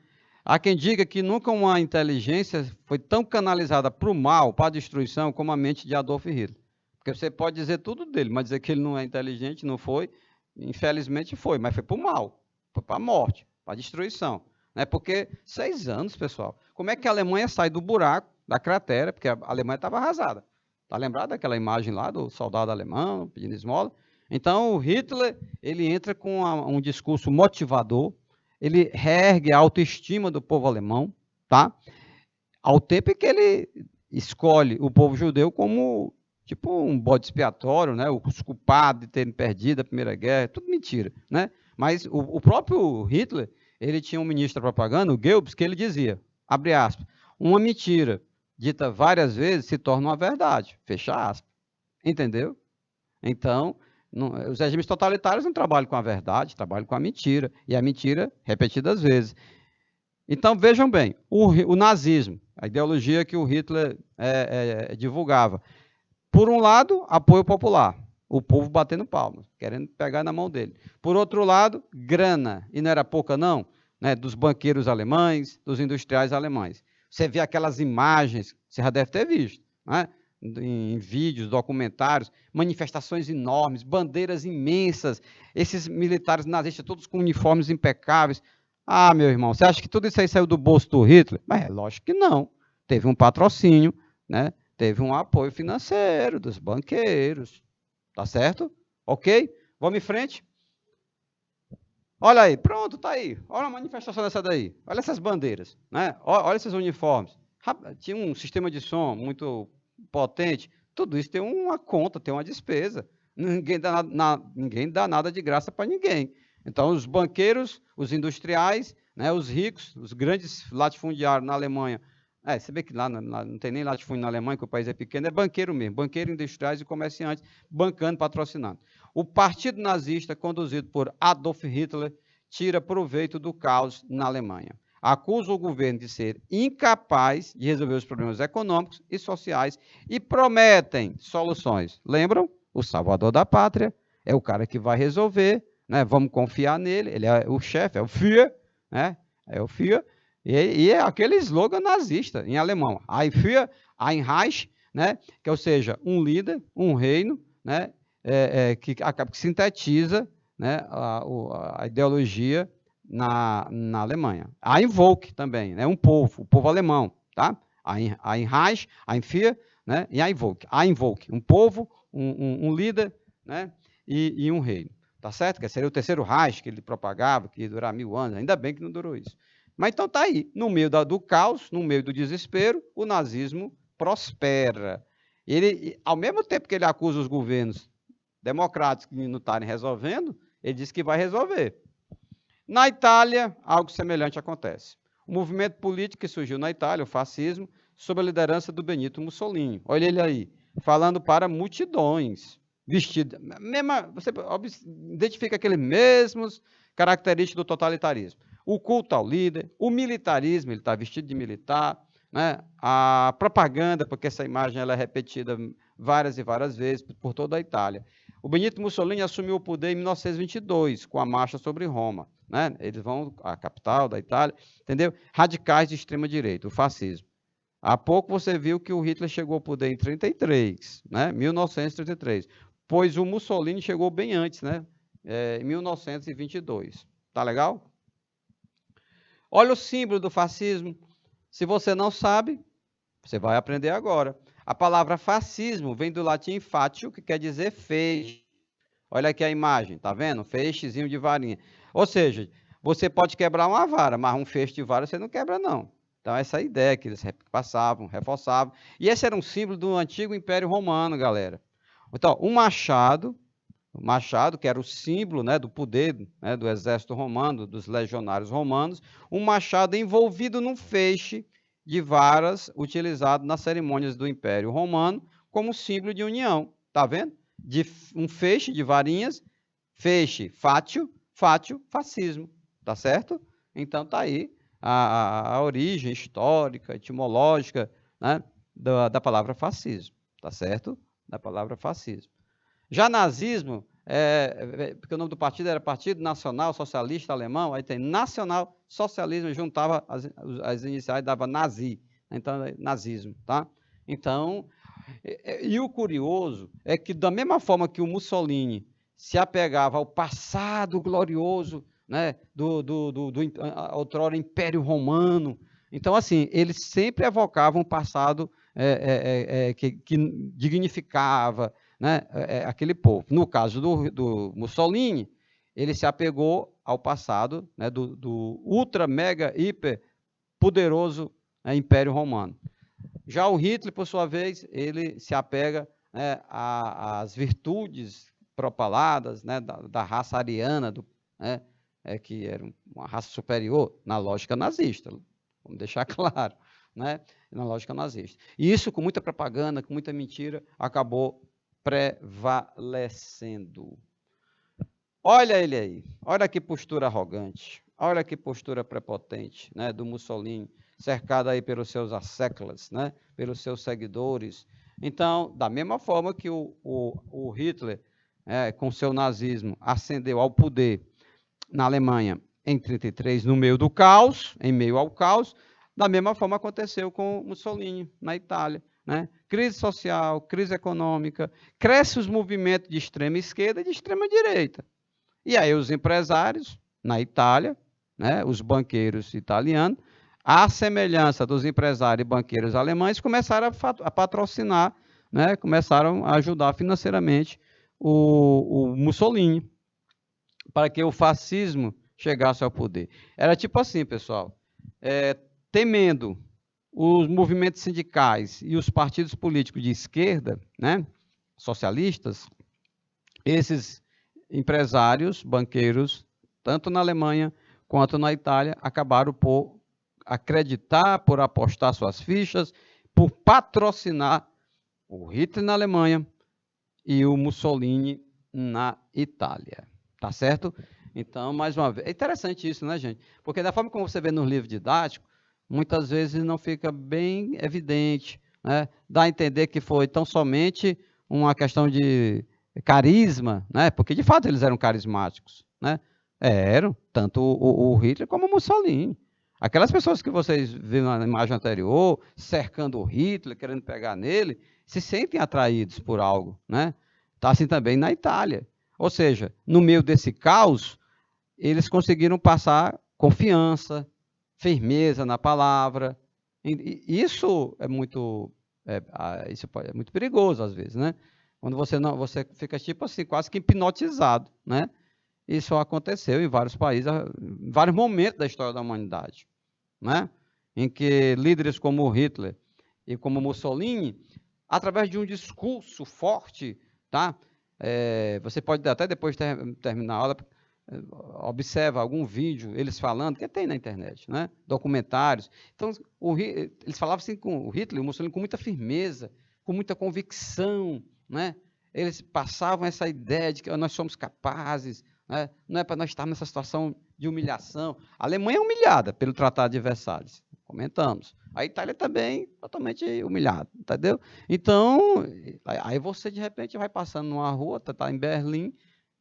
A: Há quem diga que nunca uma inteligência foi tão canalizada para o mal, para a destruição, como a mente de Adolf Hitler. Porque você pode dizer tudo dele, mas dizer que ele não é inteligente, não foi, infelizmente foi, mas foi para o mal, foi para a morte, para a destruição. Né? Porque 6 anos, pessoal, como é que a Alemanha sai do buraco, da cratera, porque a Alemanha estava arrasada. Está lembrado daquela imagem lá do soldado alemão pedindo esmola? Então, o Hitler, ele entra com um discurso motivador, ele reergue a autoestima do povo alemão, tá? Ao tempo que ele escolhe o povo judeu como tipo um bode expiatório, né? Os culpados de terem perdido a Primeira Guerra, tudo mentira, né? Mas o próprio Hitler, ele tinha um ministro da propaganda, o Goebbels, que ele dizia, abre aspas, uma mentira dita várias vezes se torna uma verdade, fecha aspas. Entendeu? Então, os regimes totalitários não trabalham com a verdade, trabalham com a mentira, e a mentira repetidas vezes. Então, vejam bem, o nazismo, a ideologia que o Hitler divulgava, por um lado, apoio popular, o povo batendo palmas, querendo pegar na mão dele. Por outro lado, grana, e não era pouca não, né, dos banqueiros alemães, dos industriais alemães. Você vê aquelas imagens, você já deve ter visto, né? Em vídeos, documentários, manifestações enormes, bandeiras imensas, esses militares nazistas todos com uniformes impecáveis. Ah, meu irmão, você acha que tudo isso aí saiu do bolso do Hitler? Mas lógico que não. Teve um patrocínio, né? Teve um apoio financeiro dos banqueiros. Tá certo? Ok? Vamos em frente? Olha aí, pronto, tá aí. Olha a manifestação dessa daí. Olha essas bandeiras, né? Olha esses uniformes. Tinha um sistema de som muito potente. Tudo isso tem uma conta, tem uma despesa. Ninguém dá nada de graça para ninguém. Então, os banqueiros, os industriais, né, os ricos, os grandes latifundiários na Alemanha, Você vê que lá não tem nem latifúndio na Alemanha, que o país é pequeno, é banqueiro mesmo, banqueiro, industriais e comerciantes, bancando, patrocinando. O partido nazista, conduzido por Adolf Hitler, tira proveito do caos na Alemanha. Acusa o governo de ser incapaz de resolver os problemas econômicos e sociais e prometem soluções. Lembram? O salvador da pátria é o cara que vai resolver, né? Vamos confiar nele, ele é o chefe, é o Führer, né? É o Führer. E é aquele slogan nazista em alemão, Ein Führer, ein Reich, né? Que, ou seja, um líder, um reino, né? Que sintetiza, né? A ideologia na Alemanha. Ein Volk também, né? Um povo, o povo alemão, tá? Ein Reich, ein Führer, né? E Ein Volk, um povo, um líder, né? E um reino, tá certo? Que seria o terceiro Reich que ele propagava, que ia durar 1000 anos, ainda bem que não durou isso. Mas então está aí, no meio do caos, no meio do desespero, o nazismo prospera. Ele, ao mesmo tempo que ele acusa os governos democráticos de não estarem resolvendo, ele diz que vai resolver. Na Itália, algo semelhante acontece. O movimento político que surgiu na Itália, o fascismo, sob a liderança do Benito Mussolini. Olha ele aí, falando para multidões, vestido. Você identifica aqueles mesmos características do totalitarismo. O culto ao líder, o militarismo, ele está vestido de militar, né? A propaganda, porque essa imagem ela é repetida várias e várias vezes por toda a Itália. O Benito Mussolini assumiu o poder em 1922, com a marcha sobre Roma. Né? Eles vão à capital da Itália, entendeu? Radicais de extrema direita, o fascismo. Há pouco você viu que o Hitler chegou ao poder em 33, né? 1933, pois o Mussolini chegou bem antes, né? Em 1922. Tá legal? Olha o símbolo do fascismo. Se você não sabe, você vai aprender agora. A palavra fascismo vem do latim fatio, que quer dizer feixe. Olha aqui a imagem, tá vendo? Feixezinho de varinha. Ou seja, você pode quebrar uma vara, mas um feixe de vara você não quebra, não. Então, essa é a ideia que eles passavam, reforçavam. E esse era um símbolo do antigo Império Romano, galera. Então, o machado, que era o símbolo, né, do poder, né, do exército romano, dos legionários romanos, um machado envolvido num feixe de varas utilizado nas cerimônias do Império Romano como símbolo de união. Tá vendo? De um feixe de varinhas, feixe, fátio, fascismo. Tá certo? Então tá aí a origem histórica, etimológica, né, da palavra fascismo. Tá certo? Da palavra fascismo. Já nazismo, porque o nome do partido era Partido Nacional Socialista Alemão, aí tem Nacional Socialismo, juntava as iniciais, dava nazi, então nazismo, tá? Então, e o curioso é que da mesma forma que o Mussolini se apegava ao passado glorioso, né, do outrora Império Romano, então assim, eles sempre evocavam um passado que dignificava, né, aquele povo. No caso do Mussolini, ele se apegou ao passado, né, do ultra, mega, hiper poderoso, né, Império Romano. Já o Hitler, por sua vez, ele se apega, né, às virtudes propaladas, né, da raça ariana, né, que era uma raça superior na lógica nazista, vamos deixar claro, né, na lógica nazista. E isso, com muita propaganda, com muita mentira, acabou prevalecendo. Olha ele aí, olha que postura arrogante, olha que postura prepotente, né, do Mussolini, cercado aí pelos seus asseclas, né, pelos seus seguidores. Então, da mesma forma que o Hitler, com seu nazismo, ascendeu ao poder na Alemanha em 1933, no meio do caos, em meio ao caos, da mesma forma aconteceu com Mussolini na Itália. Né? Crise social, crise econômica, cresce os movimentos de extrema esquerda e de extrema direita. E aí os empresários, na Itália, né, os banqueiros italianos, à semelhança dos empresários e banqueiros alemães, começaram a patrocinar, né, começaram a ajudar financeiramente o Mussolini, para que o fascismo chegasse ao poder. Era tipo assim, pessoal, temendo os movimentos sindicais e os partidos políticos de esquerda, né, socialistas, esses empresários, banqueiros, tanto na Alemanha quanto na Itália, acabaram por acreditar, por apostar suas fichas, por patrocinar o Hitler na Alemanha e o Mussolini na Itália. Tá certo? Então, mais uma vez, é interessante isso, né, gente? Porque da forma como você vê nos livros didáticos, muitas vezes não fica bem evidente, né? Dá a entender que foi tão somente uma questão de carisma, né? Porque de fato eles eram carismáticos, né? Eram, tanto o Hitler como o Mussolini. Aquelas pessoas que vocês viram na imagem anterior, cercando o Hitler, querendo pegar nele, se sentem atraídos por algo, né? Está assim também na Itália. Ou seja, no meio desse caos, eles conseguiram passar confiança, firmeza na palavra. Isso é muito, é muito perigoso às vezes, né? Quando você fica tipo assim, quase que hipnotizado, né? Isso aconteceu em vários países, em vários momentos da história da humanidade, né? Em que líderes como Hitler e como Mussolini, através de um discurso forte, tá? Você pode até depois terminar a aula, observa algum vídeo, eles falando, que tem na internet, né? Documentários. Então, eles falavam assim com o Hitler e o Mussolini com muita firmeza, com muita convicção, né? Eles passavam essa ideia de que nós somos capazes, né? Não é para nós estarmos nessa situação de humilhação. A Alemanha é humilhada pelo Tratado de Versalhes, comentamos. A Itália também totalmente humilhada, entendeu? Então, aí você de repente vai passando numa rua, está em Berlim,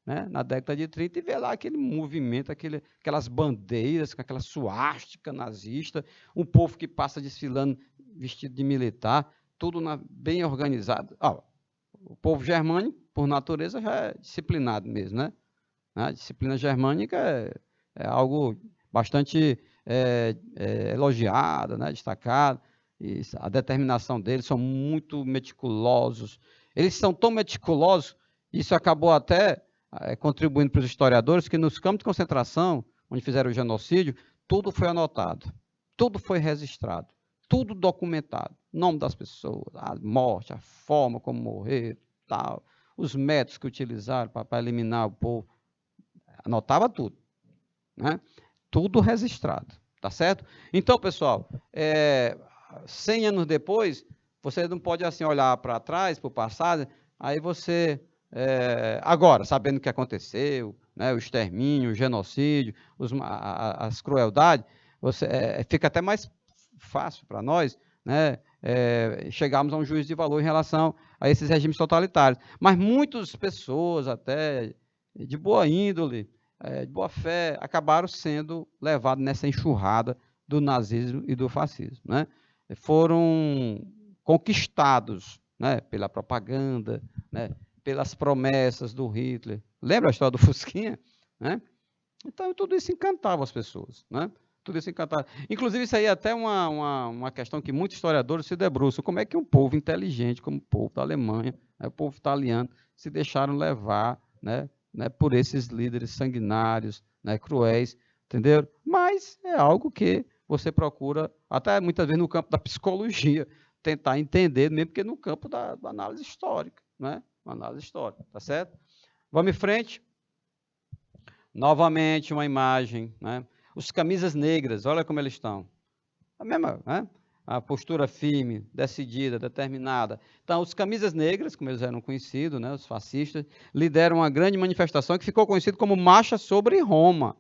A: né, na década de 30, e vê lá aquele movimento, aquelas bandeiras, com aquela suástica nazista, um povo que passa desfilando vestido de militar, tudo bem organizado. O povo germânico, por natureza, já é disciplinado mesmo, né? A disciplina germânica é algo bastante elogiado, né, destacado. E a determinação deles, são muito meticulosos. Eles são tão meticulosos, isso acabou até contribuindo para os historiadores, que nos campos de concentração, onde fizeram o genocídio, tudo foi anotado, tudo foi registrado, tudo documentado. O nome das pessoas, a morte, a forma como morrer, tal, os métodos que utilizaram para eliminar o povo. Anotava tudo, né? Tudo registrado, tá certo? Então, pessoal, 100 anos depois, você não pode assim olhar para trás, para o passado, aí você, agora, sabendo o que aconteceu, né, o extermínio, o genocídio, as crueldades, fica até mais fácil para nós, né, chegarmos a um juízo de valor em relação a esses regimes totalitários. Mas muitas pessoas, até de boa índole, de boa fé, acabaram sendo levados nessa enxurrada do nazismo e do fascismo, né? Foram conquistados, né, pela propaganda, né, pelas promessas do Hitler. Lembra a história do Fusquinha? Né? Então, tudo isso encantava as pessoas, né? Tudo isso encantava. Inclusive, isso aí é até uma questão que muitos historiadores se debruçam. Como é que um povo inteligente, como o povo da Alemanha, né, o povo italiano, se deixaram levar, né, por esses líderes sanguinários, né, cruéis, entendeu? Mas é algo que você procura, até muitas vezes no campo da psicologia, tentar entender, mesmo que no campo da análise histórica, né? Análise histórica, tá certo? Vamos em frente. Novamente uma imagem, né? Os camisas negras, olha como eles estão. A mesma, né? A postura firme, decidida, determinada. Então, os camisas negras, como eles eram conhecidos, né, os fascistas, lideram uma grande manifestação que ficou conhecida como Marcha sobre Roma.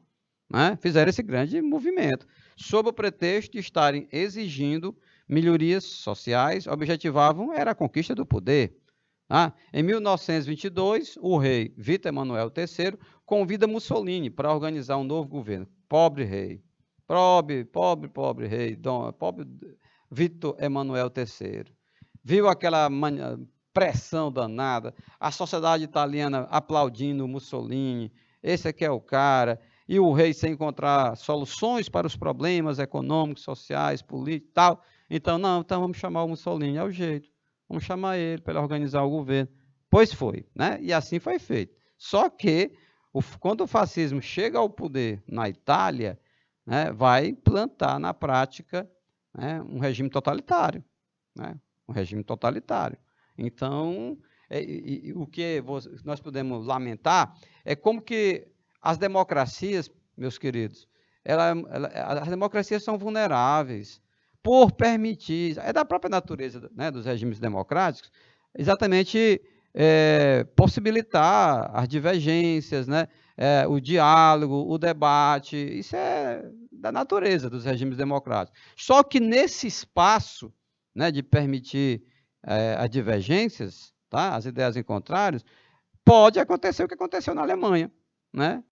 A: Né? Fizeram esse grande movimento, sob o pretexto de estarem exigindo melhorias sociais, objetivavam era a conquista do poder. Em 1922, o rei Vítor Emanuel III convida Mussolini para organizar um novo governo. Pobre rei, pobre rei, pobre Vítor Emanuel III. Viu aquela pressão danada, a sociedade italiana aplaudindo Mussolini, esse aqui é o cara, e o rei sem encontrar soluções para os problemas econômicos, sociais, políticos e tal. Então, então vamos chamar o Mussolini, é o jeito. Vamos chamar ele para ele organizar o governo. Pois foi, né? E assim foi feito. Só que, quando o fascismo chega ao poder na Itália, né, vai plantar na prática, né, um regime totalitário. Né? Um regime totalitário. Então, o que nós podemos lamentar é como que as democracias, meus queridos, as democracias são vulneráveis por permitir, é da própria natureza, né, dos regimes democráticos, exatamente possibilitar as divergências, né, o diálogo, o debate, isso é da natureza dos regimes democráticos. Só que nesse espaço, né, de permitir as divergências, tá, as ideias em contrários, pode acontecer o que aconteceu na Alemanha, né,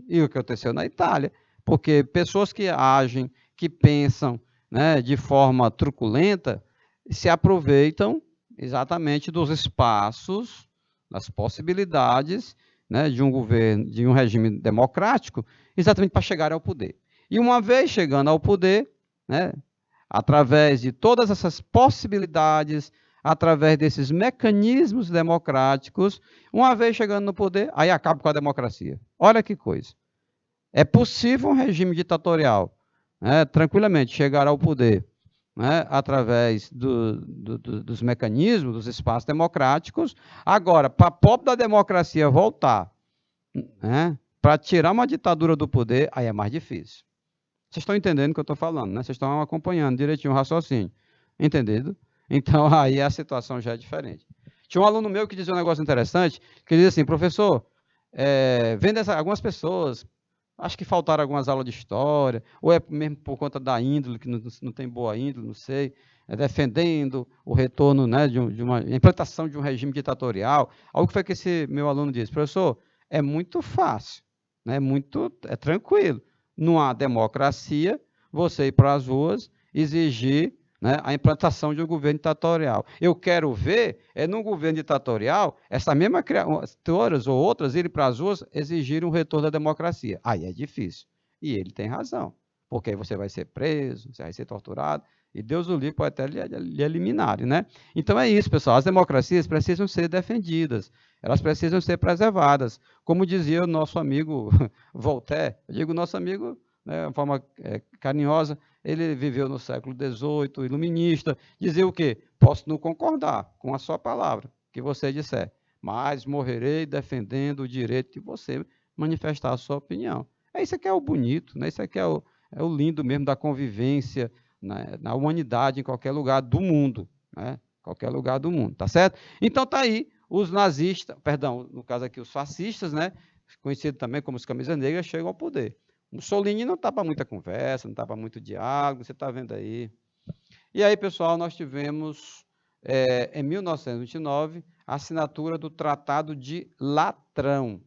A: e o que aconteceu na Itália, porque pessoas que agem, que pensam, né, de forma truculenta, se aproveitam exatamente dos espaços, das possibilidades, né, de um governo, de um regime democrático, exatamente para chegar ao poder. E uma vez chegando ao poder, né, através de todas essas possibilidades, através desses mecanismos democráticos, uma vez chegando no poder, aí acaba com a democracia. Olha que coisa. É possível um regime ditatorial, né, tranquilamente chegar ao poder, né, através dos mecanismos, dos espaços democráticos. Agora, para a pobre da democracia voltar, né, para tirar uma ditadura do poder, aí é mais difícil. Vocês estão entendendo o que eu estou falando, né? Vocês estão acompanhando direitinho o raciocínio. Entendido? Então, aí a situação já é diferente. Tinha um aluno meu que dizia um negócio interessante, que dizia assim, professor, vendo algumas pessoas, acho que faltaram algumas aulas de história, ou é mesmo por conta da índole, que não tem boa índole, não sei, defendendo o retorno, né, de uma implantação de um regime ditatorial. Algo que foi que esse meu aluno disse, professor, é muito fácil, né, é tranquilo. Numa democracia, você ir para as ruas exigir, né, a implantação de um governo ditatorial. Eu quero ver, num governo ditatorial, essa mesma criaturas ou outras irem para as ruas exigir um retorno da democracia. Aí é difícil. E ele tem razão, porque aí você vai ser preso, você vai ser torturado, e Deus o livre, pode até lhe eliminarem, né? Então é isso, pessoal. As democracias precisam ser defendidas, elas precisam ser preservadas. Como dizia o nosso amigo Voltaire, eu digo nosso amigo, né, de uma forma carinhosa, ele viveu no século XVIII, iluminista, dizia o quê? Posso não concordar com a sua palavra, que você disser, mas morrerei defendendo o direito de você manifestar a sua opinião. Isso aqui é o bonito, né? Isso aqui é o lindo mesmo da convivência, né, na humanidade, em qualquer lugar do mundo, né? Qualquer lugar do mundo, tá certo? Então tá aí, os nazistas, perdão, no caso aqui os fascistas, né, conhecido também como os camisas negras, chegam ao poder. Mussolini não está para muita conversa, não está para muito diálogo, você está vendo aí. E aí, pessoal, nós tivemos, em 1929, a assinatura do Tratado de Latrão.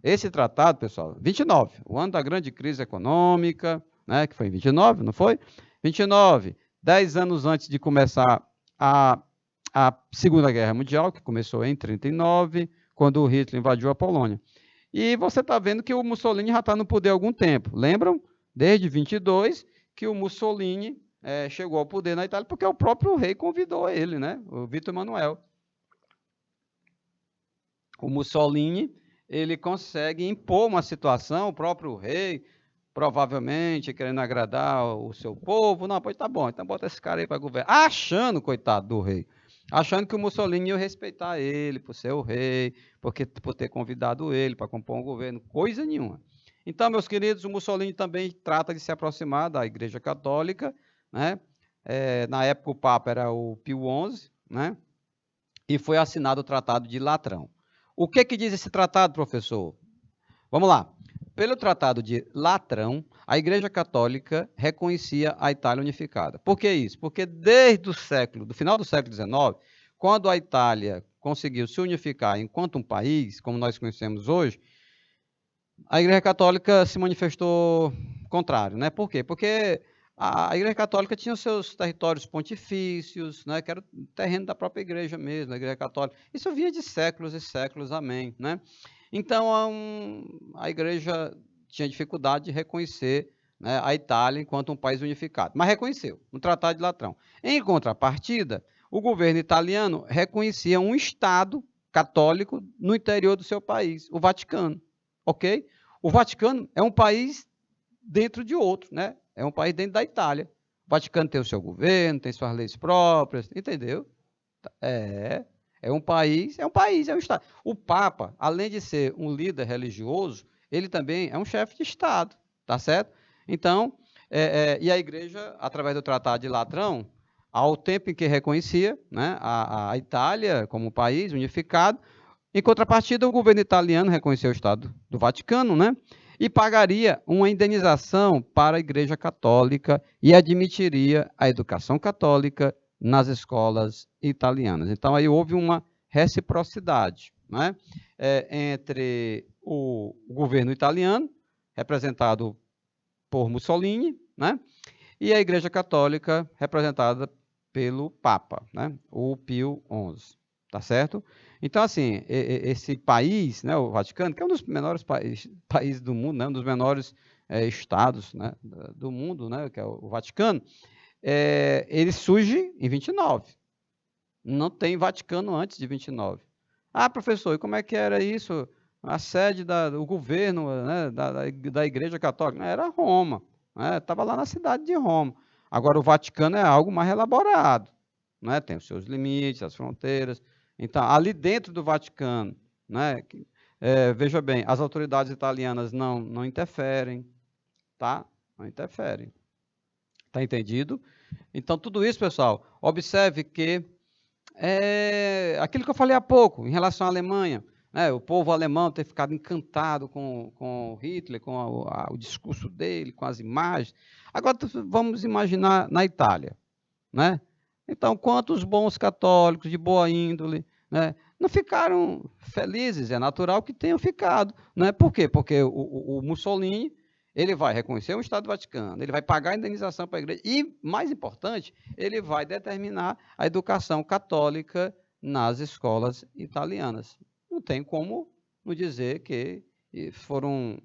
A: Esse tratado, pessoal, 29, o ano da grande crise econômica, né, que foi em 29, não foi? 29, 10 anos antes de começar a Segunda Guerra Mundial, que começou em 39, quando o Hitler invadiu a Polônia. E você está vendo que o Mussolini já está no poder há algum tempo. Lembram? Desde 22, que o Mussolini chegou ao poder na Itália, porque o próprio rei convidou ele, né? O Vítor Emanuel. O Mussolini, ele consegue impor uma situação, o próprio rei, provavelmente querendo agradar o seu povo. Não, pois tá bom, então bota esse cara aí para governar. Achando, coitado do rei, achando que o Mussolini ia respeitar ele por ser o rei, por ter convidado ele para compor um governo, coisa nenhuma. Então, meus queridos, o Mussolini também trata de se aproximar da Igreja Católica, né? Na época o Papa era o Pio XI, né? E foi assinado o Tratado de Latrão. O que diz esse tratado, professor? Vamos lá. Pelo Tratado de Latrão, a Igreja Católica reconhecia a Itália unificada. Por que isso? Porque desde do final do século XIX, quando a Itália conseguiu se unificar enquanto um país, como nós conhecemos hoje, a Igreja Católica se manifestou contrário, né? Por quê? Porque a Igreja Católica tinha os seus territórios pontifícios, né? Que era o terreno da própria Igreja mesmo, a Igreja Católica. Isso vinha de séculos e séculos, amém, né? Então, a Igreja tinha dificuldade de reconhecer, né, a Itália enquanto um país unificado, mas reconheceu, no Tratado de Latrão. Em contrapartida, o governo italiano reconhecia um Estado católico no interior do seu país, o Vaticano, ok? O Vaticano é um país dentro de outro, né? É um país dentro da Itália. O Vaticano tem o seu governo, tem suas leis próprias, entendeu? É um país, é um Estado. O Papa, além de ser um líder religioso, ele também é um chefe de Estado, tá certo? Então, e a igreja, através do Tratado de Latrão, ao tempo em que reconhecia, né, a Itália como país unificado, em contrapartida, o governo italiano reconheceu o Estado do Vaticano, né, e pagaria uma indenização para a Igreja Católica e admitiria a educação católica nas escolas italianas. Então, aí houve uma reciprocidade, né, entre o governo italiano, representado por Mussolini, né, e a Igreja Católica, representada pelo Papa, né, o Pio XI, tá certo? Então, assim, esse país, né, o Vaticano, que é um dos menores países do mundo, né, um dos menores estados, né, do mundo, né, que é o Vaticano, ele surge em 29. Não tem Vaticano antes de 29. Ah, professor, e como é que era isso? A sede do governo, né, da Igreja Católica? Era Roma, estava lá na cidade de Roma. Agora, o Vaticano é algo mais elaborado, né? Tem os seus limites, as fronteiras. Então, ali dentro do Vaticano, né, veja bem, as autoridades italianas não interferem, tá? Não interferem. Tá entendido? Então, tudo isso, pessoal, observe que aquilo que eu falei há pouco, em relação à Alemanha, né, o povo alemão ter ficado encantado com Hitler, com o discurso dele, com as imagens. Agora, vamos imaginar na Itália, né? Então, quantos bons católicos de boa índole, né, não ficaram felizes? É natural que tenham ficado, né? Por quê? Porque o Mussolini, ele vai reconhecer o Estado do Vaticano, ele vai pagar a indenização para a igreja e, mais importante, ele vai determinar a educação católica nas escolas italianas. Não tem como não dizer que foram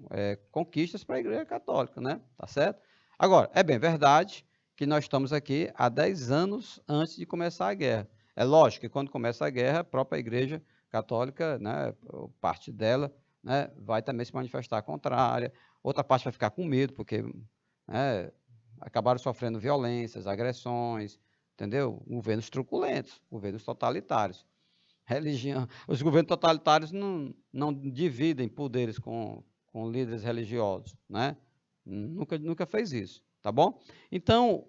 A: conquistas para a Igreja Católica, né? Tá certo? Agora, é bem verdade que nós estamos aqui há 10 anos antes de começar a guerra. É lógico que quando começa a guerra, a própria Igreja Católica, né, parte dela, né, vai também se manifestar contrária, outra parte vai ficar com medo, porque acabaram sofrendo violências, agressões, entendeu? Governos truculentos, governos totalitários. Religião, os governos totalitários não dividem poderes com líderes religiosos, né? Nunca fez isso, tá bom? Então,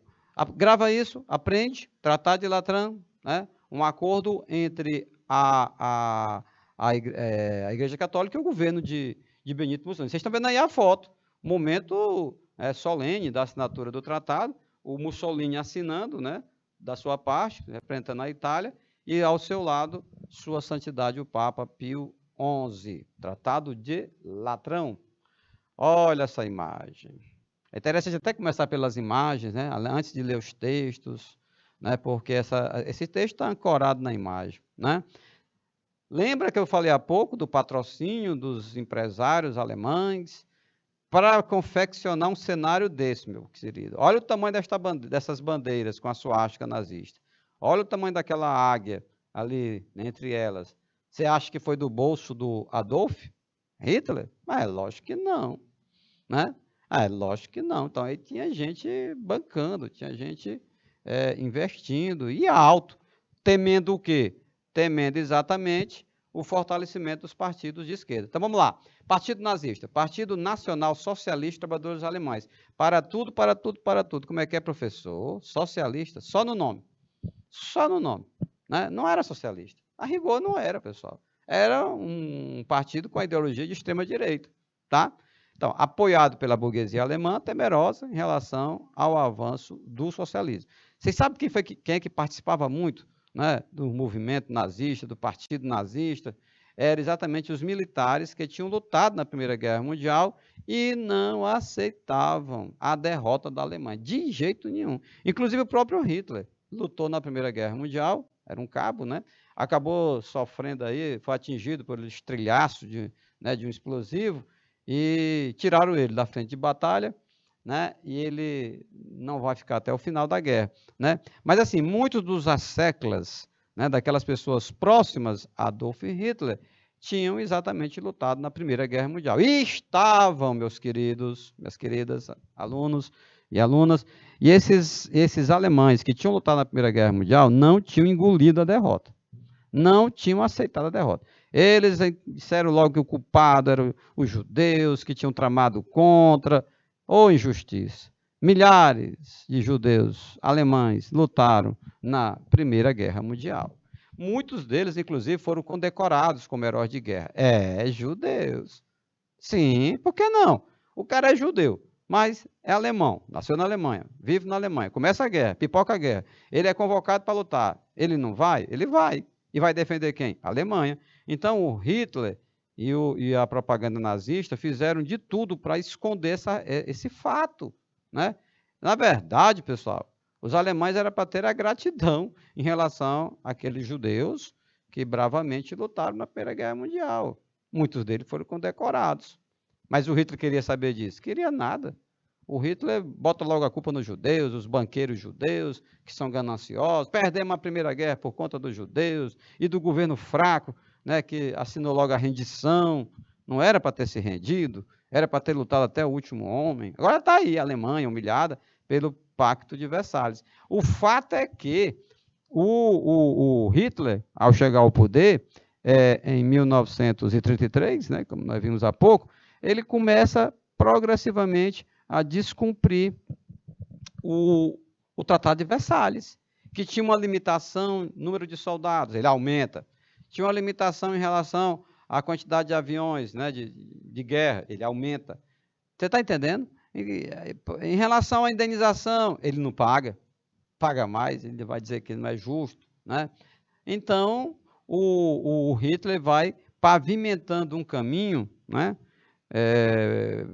A: grava isso, aprende, Tratado de Latrão, né? Um acordo entre a Igreja Católica e o governo de Benito Mussolini. Vocês estão vendo aí a foto, momento solene da assinatura do tratado, o Mussolini assinando, né, da sua parte, representando a Itália, e ao seu lado, Sua Santidade o Papa Pio XI, Tratado de Latrão. Olha essa imagem. É interessante até começar pelas imagens, né, antes de ler os textos, né, porque esse texto está ancorado na imagem, né? Lembra que eu falei há pouco do patrocínio dos empresários alemães para confeccionar um cenário desse, meu querido? Olha o tamanho dessas bandeiras com a suástica nazista. Olha o tamanho daquela águia ali, entre elas. Você acha que foi do bolso do Adolf Hitler? É lógico que não, né? É lógico que não. Então, aí tinha gente bancando, tinha gente investindo, e alto, temendo o quê? Temendo exatamente o fortalecimento dos partidos de esquerda. Então, vamos lá. Partido nazista, Partido Nacional Socialista Trabalhadores Alemães. Para tudo, para tudo, para tudo. Como é que é, professor? Socialista? Só no nome. Só no nome, né? Não era socialista. A rigor não era, pessoal. Era um partido com a ideologia de extrema-direita, tá? Então, apoiado pela burguesia alemã, temerosa em relação ao avanço do socialismo. Vocês sabem quem é que participava muito, né, do movimento nazista, do partido nazista? Eram exatamente os militares que tinham lutado na Primeira Guerra Mundial e não aceitavam a derrota da Alemanha, de jeito nenhum. Inclusive o próprio Hitler lutou na Primeira Guerra Mundial, era um cabo, né? Acabou sofrendo aí, foi atingido por estrilhaço de um explosivo e tiraram ele da frente de batalha, né? E ele não vai ficar até o final da guerra, né? Mas assim, muitos dos asseclas, né, daquelas pessoas próximas a Adolf Hitler, tinham exatamente lutado na Primeira Guerra Mundial. E estavam, meus queridos, minhas queridas alunos e alunas, e esses alemães que tinham lutado na Primeira Guerra Mundial não tinham engolido a derrota, não tinham aceitado a derrota. Eles disseram logo que o culpado eram os judeus, que tinham tramado contra, ou injustiça. Milhares de judeus alemães lutaram na Primeira Guerra Mundial. Muitos deles, inclusive, foram condecorados como heróis de guerra. Judeus. Sim, por que não? O cara é judeu, mas é alemão, nasceu na Alemanha, vive na Alemanha, começa a guerra, pipoca a guerra. Ele é convocado para lutar. Ele não vai? Ele vai. E vai defender quem? A Alemanha. Então, o Hitler e a propaganda nazista fizeram de tudo para esconder esse fato, né? Na verdade, pessoal, os alemães eram para ter a gratidão em relação àqueles judeus que bravamente lutaram na Primeira Guerra Mundial. Muitos deles foram condecorados. Mas o Hitler queria saber disso? Queria nada. O Hitler bota logo a culpa nos judeus, os banqueiros judeus, que são gananciosos. Perdemos a Primeira Guerra por conta dos judeus e do governo fraco, né, que assinou logo a rendição. Não era para ter se rendido, era para ter lutado até o último homem. Agora está aí a Alemanha humilhada pelo Pacto de Versalhes. O fato é que o Hitler, ao chegar ao poder, em 1933, né, como nós vimos há pouco, ele começa progressivamente a descumprir o Tratado de Versalhes, que tinha uma limitação no número de soldados, ele aumenta. Tinha uma limitação em relação à quantidade de aviões, né, de guerra, ele aumenta. Você está entendendo? Em relação à indenização, ele não paga mais, ele vai dizer que não é justo, né? Então, o Hitler vai pavimentando um caminho, né,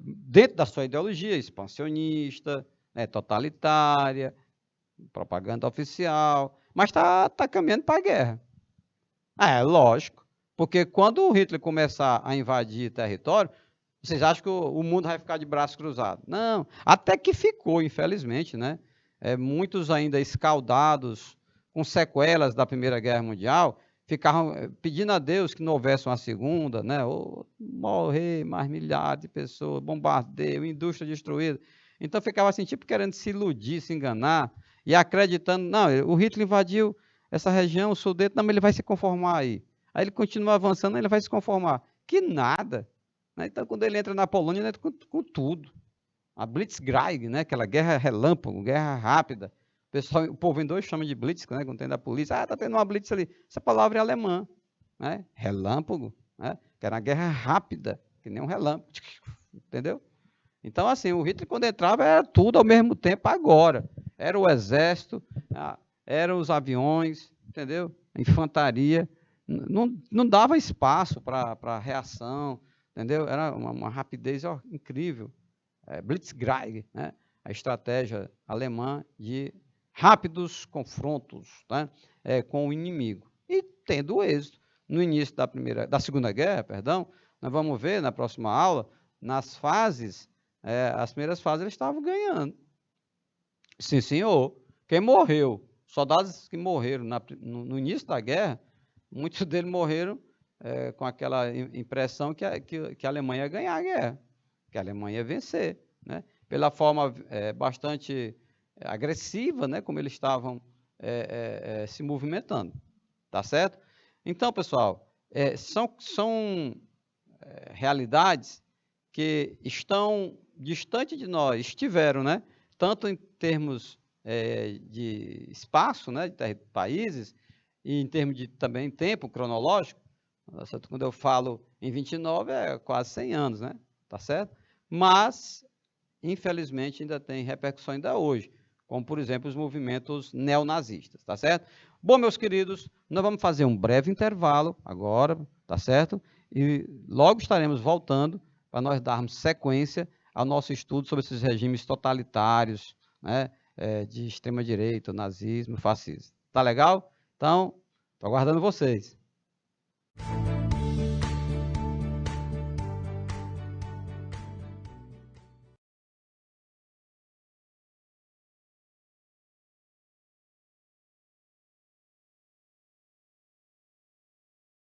A: dentro da sua ideologia expansionista, né, totalitária, propaganda oficial, mas está caminhando para a guerra. Lógico, porque quando o Hitler começar a invadir território, vocês acham que o mundo vai ficar de braços cruzados? Não, até que ficou, infelizmente, né? Muitos ainda escaldados, com sequelas da Primeira Guerra Mundial, ficavam pedindo a Deus que não houvesse uma segunda, né? Ou morrer mais milhares de pessoas, bombardeio, indústria destruída. Então ficava assim, tipo querendo se iludir, se enganar, e acreditando, não, o Hitler invadiu essa região, o Sudete, não, mas ele vai se conformar aí. Aí ele continua avançando, ele vai se conformar. Que nada. Né? Então, quando ele entra na Polônia, ele entra com tudo. A Blitzkrieg, né? Aquela guerra relâmpago, guerra rápida. O povo em dois chama de Blitz, né? Quando tem da polícia. Está tendo uma Blitz ali. Essa palavra é alemã. Né? Relâmpago. Né? Que era uma guerra rápida, que nem um relâmpago. Entendeu? Então, assim, o Hitler, quando entrava, era tudo ao mesmo tempo agora. Era o exército, eram os aviões, entendeu? A infantaria. Não dava espaço para reação, entendeu? Era uma rapidez incrível. Blitzkrieg, né? A estratégia alemã de rápidos confrontos, né? Com o inimigo. E tendo êxito. No início da Segunda Guerra, perdão, nós vamos ver na próxima aula, nas fases, as primeiras fases eles estavam ganhando. Sim, senhor. Quem morreu? Soldados que morreram no início da guerra, muitos deles morreram com aquela impressão que a Alemanha ia ganhar a guerra, que a Alemanha ia vencer, né? Pela forma bastante agressiva, né, como eles estavam se movimentando, tá certo? Então, pessoal, são realidades que estão distante de nós, estiveram, né? Tanto em termos de espaço, né, de países, e em termos de também tempo cronológico. Quando eu falo em 29, é quase 100 anos, né? Tá certo? Mas, infelizmente, ainda tem repercussão ainda hoje, como, por exemplo, os movimentos neonazistas, tá certo? Bom, meus queridos, nós vamos fazer um breve intervalo agora, tá certo? E logo estaremos voltando para nós darmos sequência ao nosso estudo sobre esses regimes totalitários, né, de extrema-direita, nazismo, fascismo. Tá legal? Então, estou aguardando vocês.